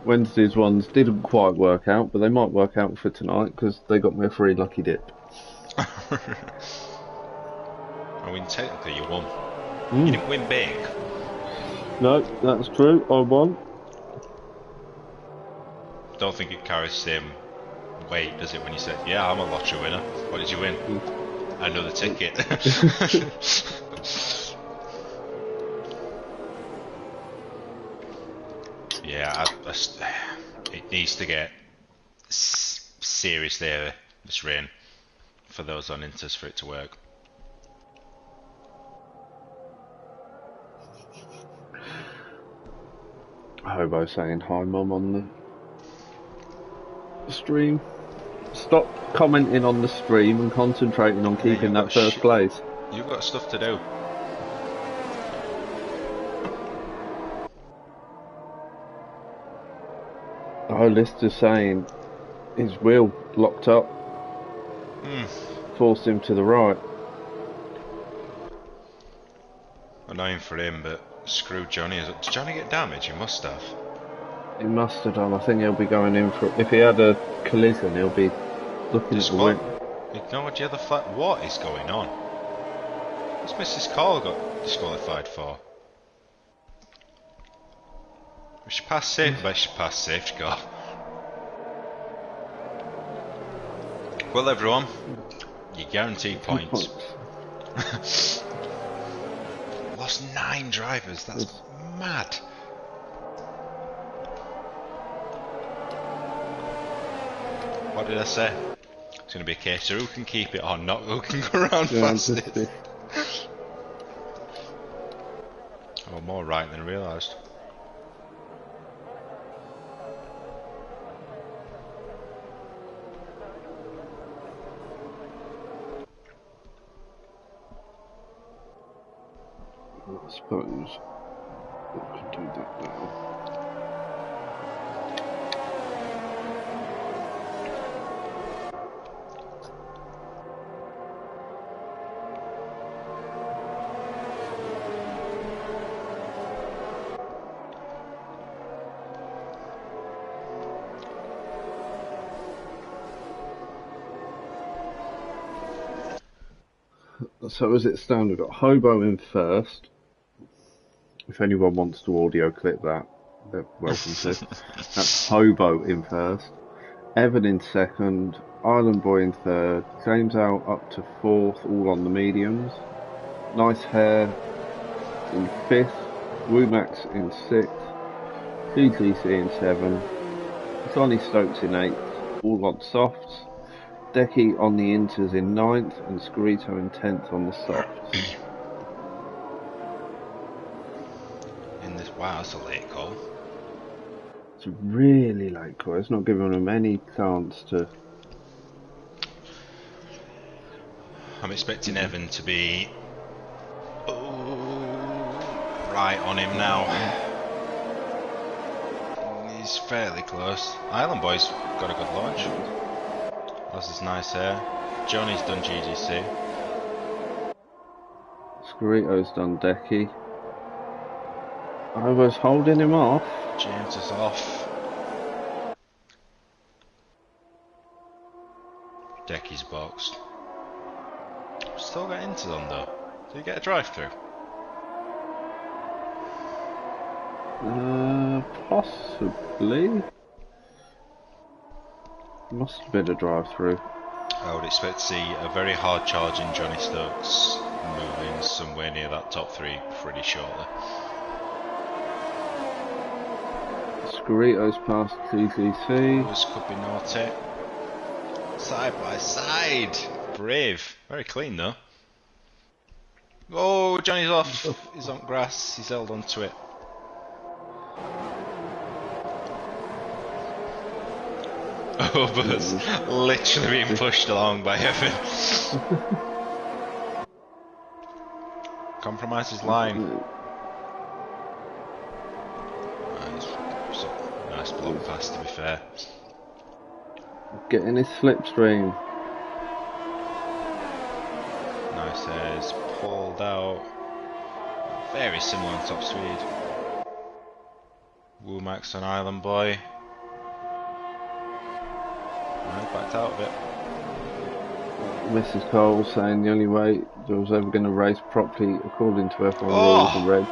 Speaker 1: Wednesday's ones didn't quite work out, but they might work out for tonight because they got me a free lucky dip.
Speaker 2: I mean, technically you won. You didn't win big.
Speaker 1: No, that's true. I won.
Speaker 2: Don't think it carries the same weight, does it, when you say, yeah, I'm a lottery winner. What did you win? Another ticket. Yeah, it needs to get seriously heavy, this rain, for those on Inters for it to work.
Speaker 1: Hobo saying hi, Mum, on the stream. Stop commenting on the stream and concentrating on keeping that first place.
Speaker 2: You've got stuff to do.
Speaker 1: Oh, Lister's saying his wheel locked up. Forced him to the right.
Speaker 2: Annoying for him, but screw Johnny. Did Johnny get damaged? He must have.
Speaker 1: He must have done. I think he'll be going in for. If he had a collision, he'll be looking at the win.
Speaker 2: Ignored the other flat. What is going on? What's Mrs. Cole got disqualified for? We should pass safe. I bet she passed safety car. Well, everyone, you guaranteed points. Lost 9 drivers. That's mad. What did I say? It's going to be a case of who can keep it on, not who can go around fastest. Oh, more right than I realised.
Speaker 1: I suppose I can do that now. So as it stands, we've got Hobo in first. If anyone wants to audio clip that, they're welcome to. That's Hobo in first. Evan in second. Island Boy in third. James out up to fourth, all on the mediums. Nice Hair in fifth. Woomax in sixth. TTC in seventh. Sonny Stokes in eighth, all on softs. Decky on the inters in ninth, and Scorito in 10th on the softs.
Speaker 2: Wow, that's a late call.
Speaker 1: It's a really late call. It's not giving them any chance to.
Speaker 2: I'm expecting Evan to be right on him now. He's fairly close. Island Boy's got a good launch. That's his nice hair. Johnny's done GGC.
Speaker 1: Scorito's done Decky. I was holding him off.
Speaker 2: James is off. Decky's boxed. Still got into them though. Did he get a drive-through?
Speaker 1: Possibly. Must have been a drive-through.
Speaker 2: I would expect to see a very hard charging Johnny Stokes moving somewhere near that top 3 pretty shortly.
Speaker 1: Scorito's past TCC.
Speaker 2: This could be naughty. Side by side. Brave. Very clean though. Oh, Johnny's off. He's on grass. He's held onto it. Oh, but literally being pushed along by Evan. Compromise his line. Nice block pass, to be fair.
Speaker 1: Getting his slipstream.
Speaker 2: Nice hairs, pulled out. Very similar on top speed. Woomax on Island Boy. Right, backed out of it.
Speaker 1: Mrs. Cole saying the only way there was ever going to race properly according to F1 rules and regs.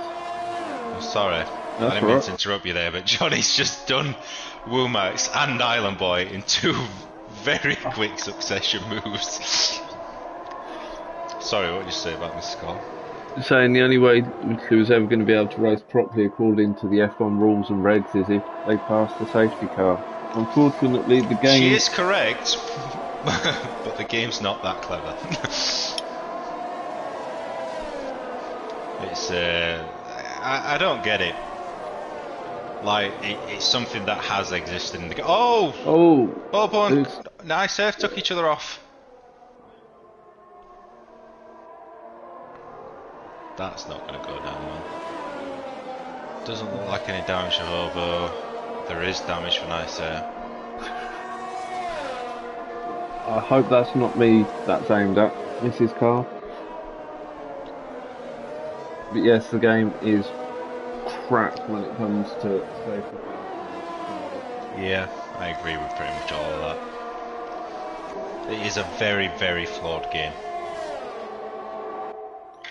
Speaker 2: I'm sorry. I didn't mean to interrupt you there, but Johnny's just done Woomax and Island Boy in 2 very quick succession moves. Sorry, what did you say about Mrs. Cole?
Speaker 1: Saying the only way he was ever going to be able to race properly according to the F1 rules and regs is if they pass the safety car. Unfortunately, the game...
Speaker 2: She is correct, but the game's not that clever. It's... I don't get it. Like, it's something that has existed in the game. Oh!
Speaker 1: Oh,
Speaker 2: Ballborn,
Speaker 1: it's
Speaker 2: nice save, took each other off. That's not going to go down well. Doesn't look like any damage to Hobo. There is damage for nice save.
Speaker 1: I hope that's not me that's aimed at Mrs. Carr. But yes, the game is crap when it comes to safety.
Speaker 2: Yeah, I agree with pretty much all of that. It is a very, very flawed game.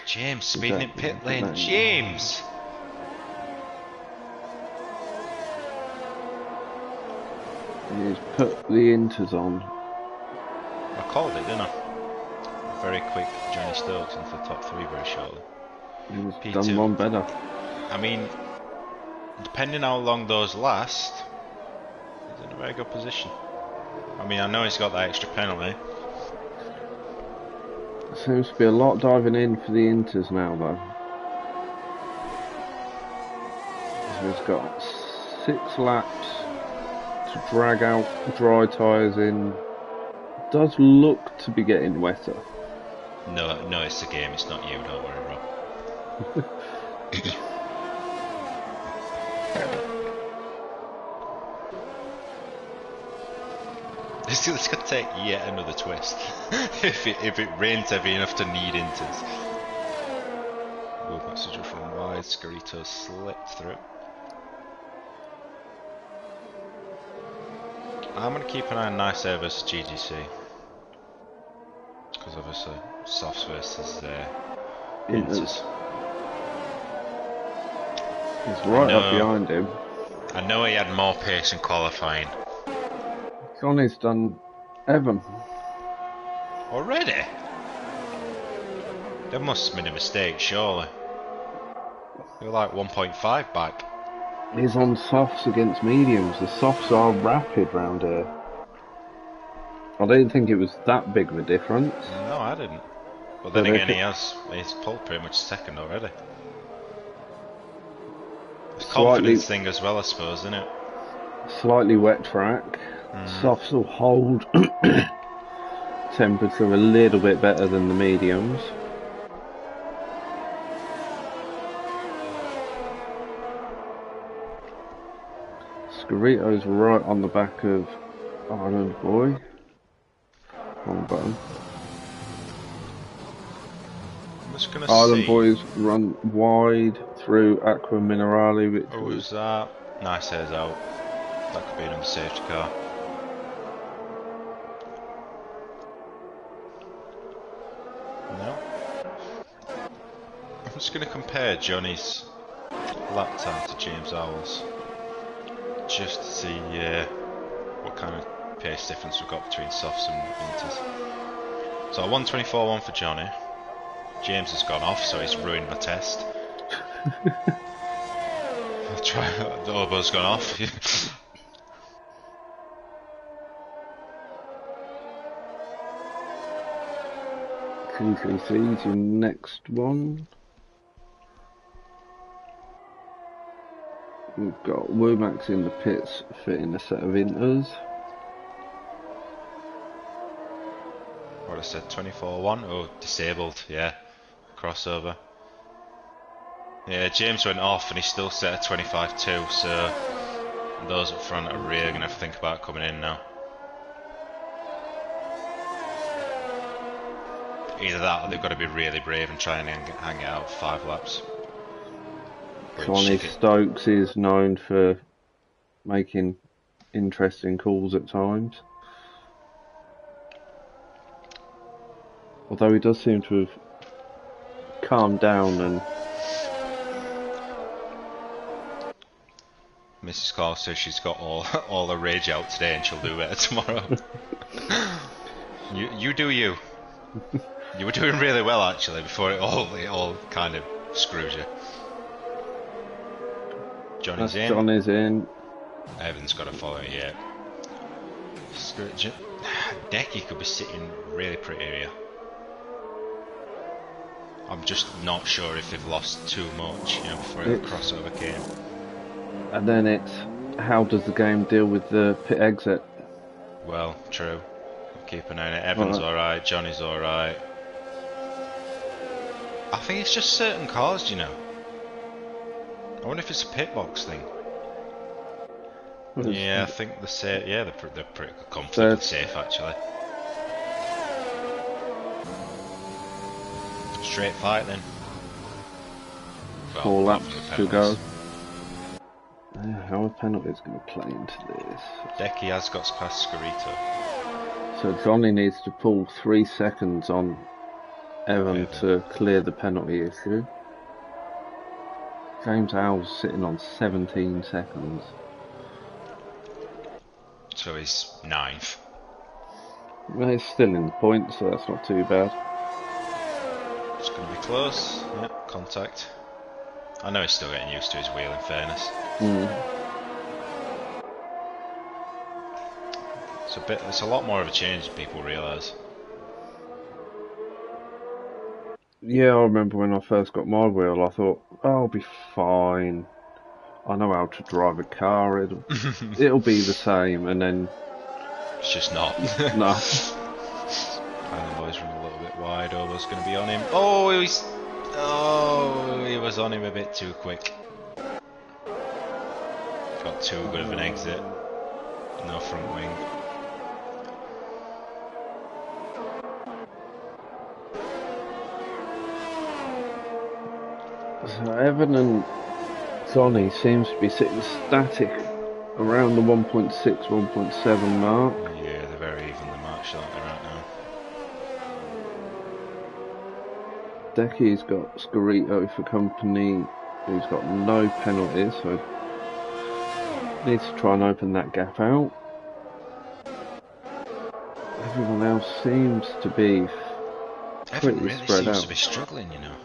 Speaker 2: James speeding in pit lane. James!
Speaker 1: He's put the inters on.
Speaker 2: I called it, didn't I? Very quick Johnny Stokes into the top 3 very shortly.
Speaker 1: He's done one better.
Speaker 2: I mean, depending how long those last, he's in a very good position. I mean, I know he's got that extra penalty.
Speaker 1: Seems to be a lot diving in for the inters now, though. So he's got 6 laps to drag out dry tyres in. Does look to be getting wetter.
Speaker 2: No, it's the game. It's not you. Don't worry, Rob. This could take yet another twist if it rains heavy enough to need inters. World message from wide. Scarito slipped through. I'm going to keep an eye on Nice Air versus GGC. Because obviously, Softs versus Inters.
Speaker 1: He's right up behind him.
Speaker 2: I know he had more pace in qualifying.
Speaker 1: Johnny's done Evan.
Speaker 2: Already? There must have been a mistake, surely. You're like 1.5 back.
Speaker 1: He's on softs against mediums. The softs are rapid round here. I didn't think it was that big of a difference.
Speaker 2: No, I didn't. But then again, he's pulled pretty much second already. It's a confidence thing as well, I suppose, isn't it?
Speaker 1: Slightly wet track. Softs will hold temperature a little bit better than the mediums. Scarito's right on the back of Island Boy. Wrong button.
Speaker 2: I'm just gonna
Speaker 1: Island Boys run wide through Aqua Minerale, which
Speaker 2: was that? Nice airs out. That could be another safety car. No. I'm just gonna compare Johnny's lap time to James Owl's, just to see what kind of pace difference we've got between softs and inters. So 1:24.1 for Johnny. James has gone off, so he's ruined my test. I'll try. The Obo's gone off.
Speaker 1: TCC is your next one. We've got Womax in the pits fitting a set of inters.
Speaker 2: What I said, 24.1? Oh, disabled, yeah. Crossover. Yeah, James went off and he's still set at 25.2, so those up front are really going to have to think about coming in now. Either that or they've got to be really brave and try and hang it out 5 laps.
Speaker 1: Johnny Stokes is known for making interesting calls at times. Although he does seem to have calmed down and...
Speaker 2: Mrs. Carl says she's got all her rage out today and she'll do better tomorrow. You do you. You were doing really well actually before it all kind of screws you. Johnny's in.
Speaker 1: Johnny's in.
Speaker 2: Evan's got to follow it, yeah. Decky could be sitting really pretty here. I'm just not sure if they've lost too much, before the crossover came.
Speaker 1: And then it's how does the game deal with the pit exit?
Speaker 2: Well, true. Keep an eye on it. Evan's
Speaker 1: Alright.
Speaker 2: alright, Johnny's alright. I think it's just certain cars, you know. I wonder if it's a pit box thing. Yeah, I think they're safe. Yeah, they're pretty comfortably safe actually. Straight fight then. Well,
Speaker 1: 4
Speaker 2: apart
Speaker 1: laps
Speaker 2: from the
Speaker 1: to go.
Speaker 2: penalties.
Speaker 1: How are penalties going to play into this?
Speaker 2: Decky has got past Scarito.
Speaker 1: So Johnny needs to pull 3 seconds on Evan to clear the penalty issue. James Howell's sitting on 17 seconds.
Speaker 2: So he's 9th.
Speaker 1: Well, he's still in the points, so that's not too bad.
Speaker 2: It's going to be close. Yeah, contact. I know he's still getting used to his wheel, in fairness. It's a lot more of a change than people realise.
Speaker 1: Yeah, I remember when I first got my wheel, I thought, oh, I'll be fine. I know how to drive a car, it'll be the same, and then...
Speaker 2: It's just not.
Speaker 1: No.
Speaker 2: And the boys run a little bit wide, Obo's going to be on him. He was on him a bit too quick. Got too good of an exit. No front wing.
Speaker 1: So Evan and Johnny seems to be sitting static around the 1.6, 1.7 mark.
Speaker 2: Yeah, they're very evenly matched, aren't they, right now?
Speaker 1: Decky's got Scarito for company, who's got no penalties, so needs to try and open that gap out. Everyone else seems to be pretty
Speaker 2: Evan really
Speaker 1: spread
Speaker 2: seems
Speaker 1: out.
Speaker 2: to be struggling, you know.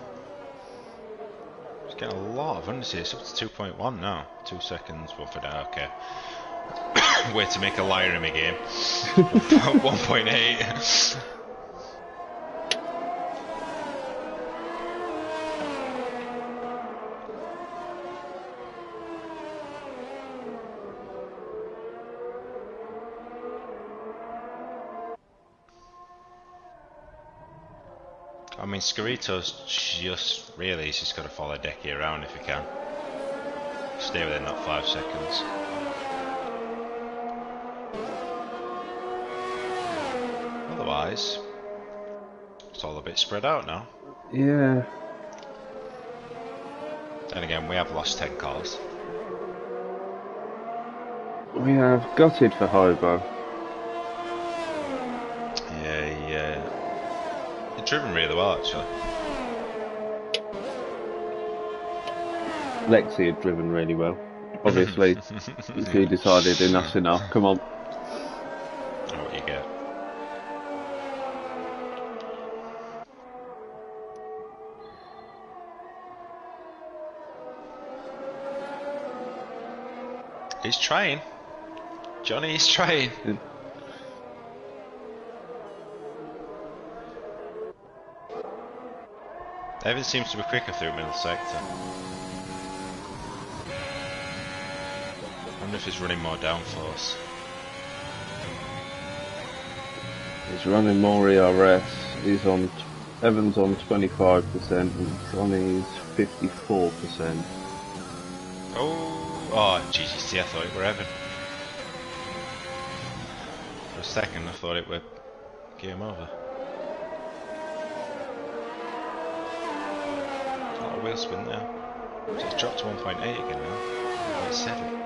Speaker 2: He's getting a lot of unders here. It's up to 2.1 now. 2 seconds, 1 for down. Okay. Way to make a liar in my game. 1.8. I mean, Scarito's he's just got to follow Decky around if he can. Stay within that 5 seconds. Otherwise, it's all a bit spread out now.
Speaker 1: Yeah.
Speaker 2: And again, we have lost 10 cars.
Speaker 1: We have gutted for Hobo.
Speaker 2: Yeah. He's driven really well, actually.
Speaker 1: Lexi had driven really well. Obviously, she decided enough's enough. Come on.
Speaker 2: Oh, what you get. He's trying. Johnny is trying.
Speaker 1: Yeah.
Speaker 2: Evan seems to be quicker through middle sector. I wonder if he's running more downforce.
Speaker 1: He's running more ERS. Evan's on 25% and Johnny's 54%.
Speaker 2: Oh, GGC, I thought it were Evan. For a second I thought it were game over. Oh, a wheel spin there. So it's dropped to 1.8 again now. 1.7.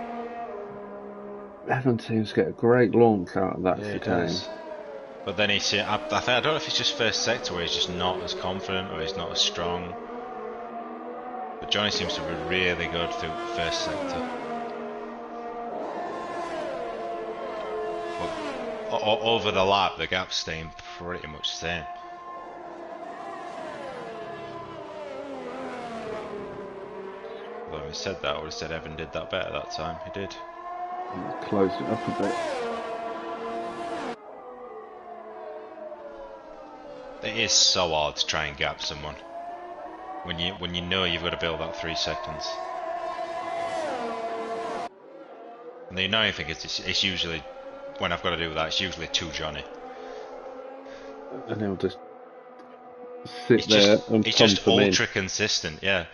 Speaker 1: Evan seems to get a great launch out of that
Speaker 2: Yeah, he
Speaker 1: chicane.
Speaker 2: does. But then I don't know if it's just first sector where he's just not as confident or he's not as strong. But Johnny seems to be really good through first sector. But over the lap, the gap's staying pretty much the same. Although having said that, I would have said Evan did that better that time. He did.
Speaker 1: Closed it up a bit.
Speaker 2: It is so hard to try and gap someone when you know you've got to build that 3 seconds. And the annoying thing is, it's usually, when I've got to do that, it's usually to Johnny.
Speaker 1: And he'll just sit and
Speaker 2: it's
Speaker 1: pump
Speaker 2: just
Speaker 1: them in.
Speaker 2: ultra consistent, yeah.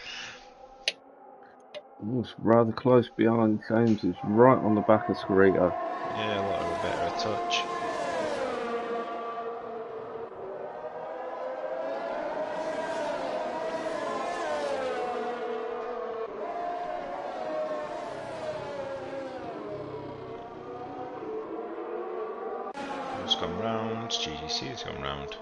Speaker 1: Oh, it's rather close behind James. It's right on the back of Scarito.
Speaker 2: Yeah, a little bit of a touch. Who's gone round? GGC's gone round.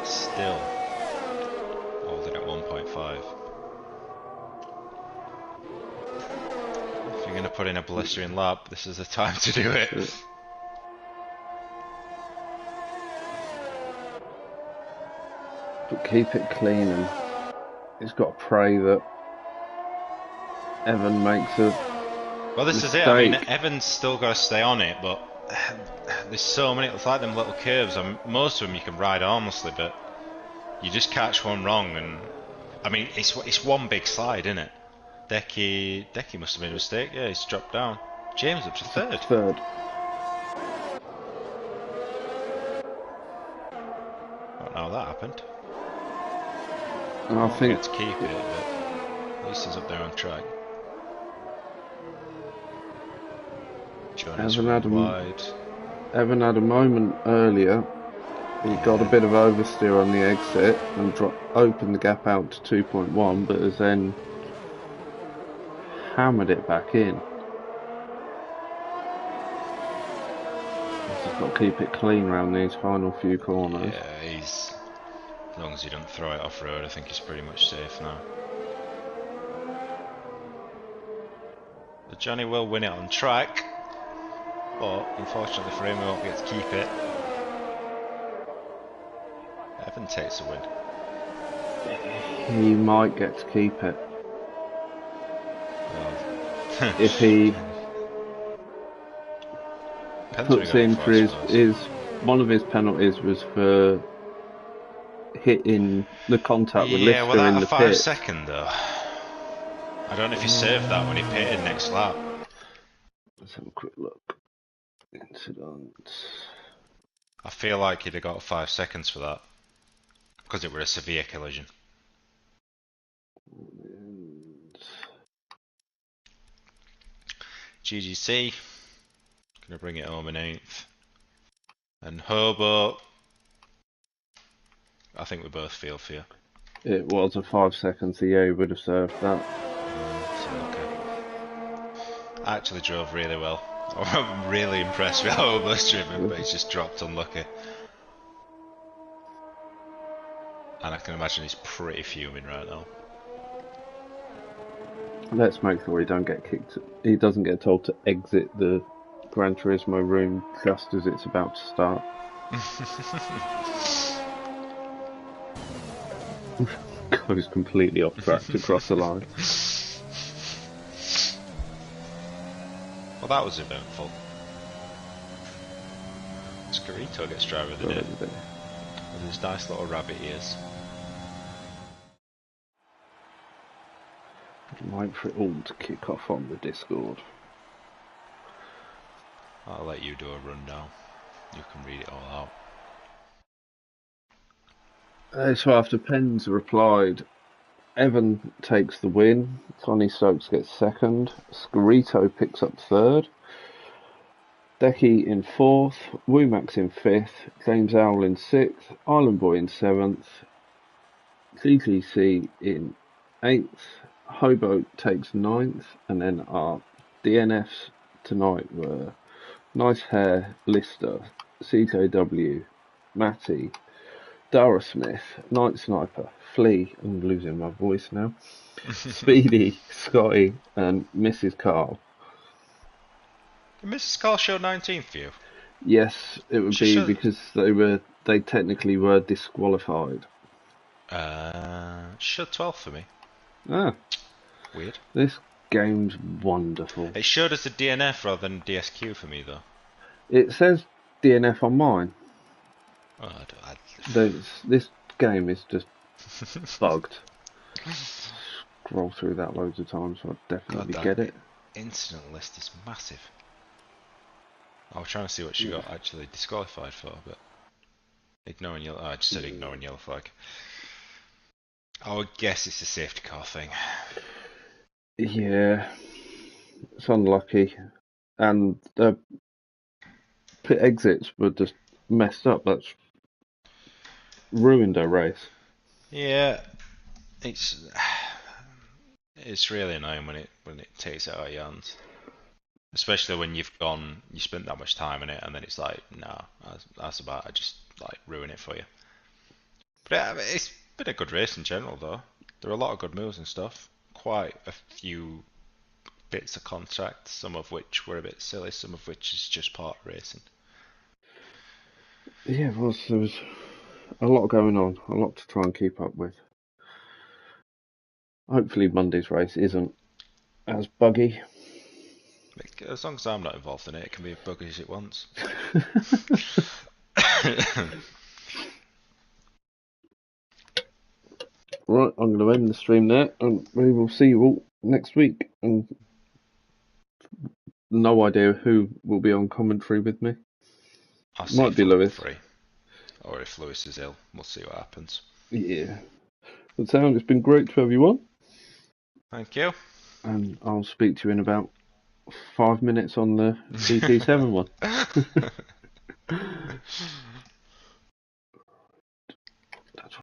Speaker 2: Still holding at 1.5. If you're going to put in a blistering lap, this is the time to do it.
Speaker 1: But keep it clean, and he's got to pray that Evan makes a
Speaker 2: Well, this
Speaker 1: mistake.
Speaker 2: is it. I mean, Evan's still got to stay on it, but there's so many. It's like them little curves. Most of them you can ride harmlessly, but you just catch one wrong, and I mean, it's one big slide, isn't it? Decky must have made a mistake. Yeah, he's dropped down. James up to third. Don't know how that happened.
Speaker 1: And I think
Speaker 2: get to keep it, but at least he's up there on track. Johnny's wide.
Speaker 1: Evan had a moment earlier. He got a bit of oversteer on the exit and opened the gap out to 2.1, but has then hammered it back in. He's just got to keep it clean around these final few corners.
Speaker 2: Yeah, as long as he don't throw it off road, I think he's pretty much safe now. But Johnny will win it on track, but unfortunately for him, he won't get to keep it. Evan takes the win.
Speaker 1: He might get to keep it.
Speaker 2: Well,
Speaker 1: if he puts in for his one of his penalties was for hitting the contact with Lister in the pit.
Speaker 2: 5 second though. I don't know if he served that when he pitted next lap.
Speaker 1: Let's have a quick look. Incidents.
Speaker 2: I feel like he'd have got 5 seconds for that, because it were a severe collision. GGC, gonna bring it home in 8th. And Hobo, I think we both feel for you.
Speaker 1: It was a 5 seconds, so yeah, he would have served that.
Speaker 2: Actually drove really well. I'm really impressed with how Hobo's driven, but he's just dropped unlucky. And I can imagine he's pretty fuming right now.
Speaker 1: Let's make sure he don't get kicked. He doesn't get told to exit the Gran Turismo room just as it's about to start. Goes completely off track to cross the line.
Speaker 2: Well, that was eventful. Scarito gets driver of the day with his nice little rabbit ears.
Speaker 1: Wait for it all to kick off on the Discord.
Speaker 2: I'll let you do a rundown. You can read it all out.
Speaker 1: So after Penn's replied, Evan takes the win, Tony Stokes gets second, Scarito picks up third, Decky in fourth, Womax in fifth, James Owl in sixth, Island Boy in seventh, GGC in eighth, Hobo takes ninth, and then our DNFs tonight were Nice Hair, Lister, CJW, Matty, Dara Smith, Night Sniper, Flea, I'm losing my voice now, Speedy, Scotty, and Mrs. Carl.
Speaker 2: Did Mrs. Carl show 19th for you?
Speaker 1: Yes, it would be because they technically were disqualified.
Speaker 2: Showed 12th for me.
Speaker 1: Ah.
Speaker 2: Weird.
Speaker 1: This game's wonderful.
Speaker 2: It showed us a DNF rather than DSQ for me though.
Speaker 1: It says DNF on mine.
Speaker 2: Oh,
Speaker 1: This game is just bugged. Scroll through that loads of times, so I
Speaker 2: God,
Speaker 1: definitely
Speaker 2: that
Speaker 1: get it.
Speaker 2: incident list is massive. I was trying to see what she got actually disqualified for, but ignoring yellow. I just said ignoring yellow flag. I would guess it's a safety car thing.
Speaker 1: Yeah, it's unlucky, and the pit exits were just messed up. That's ruined her race.
Speaker 2: Yeah, it's really annoying when it takes it out of your hands, especially when you spent that much time in it, and then it's like, nah, that's about. I just like ruin it for you. But it's been a good race in general, though. There are a lot of good moves and stuff. Quite a few bits of contact, some of which were a bit silly, some of which is just part of racing.
Speaker 1: Yeah, there was a lot going on, a lot to try and keep up with. Hopefully Monday's race isn't as buggy.
Speaker 2: As long as I'm not involved in it, it can be as buggy as it wants.
Speaker 1: Right, I'm going to end the stream there, and we will see you all next week. And no idea who will be on commentary with me.
Speaker 2: I'll see
Speaker 1: Might
Speaker 2: if
Speaker 1: be
Speaker 2: I'm
Speaker 1: Lewis.
Speaker 2: free, or if Lewis is ill. We'll see what happens.
Speaker 1: Yeah. But Sam, it's been great to have you on.
Speaker 2: Thank you.
Speaker 1: And I'll speak to you in about 5 minutes on the GP7 one.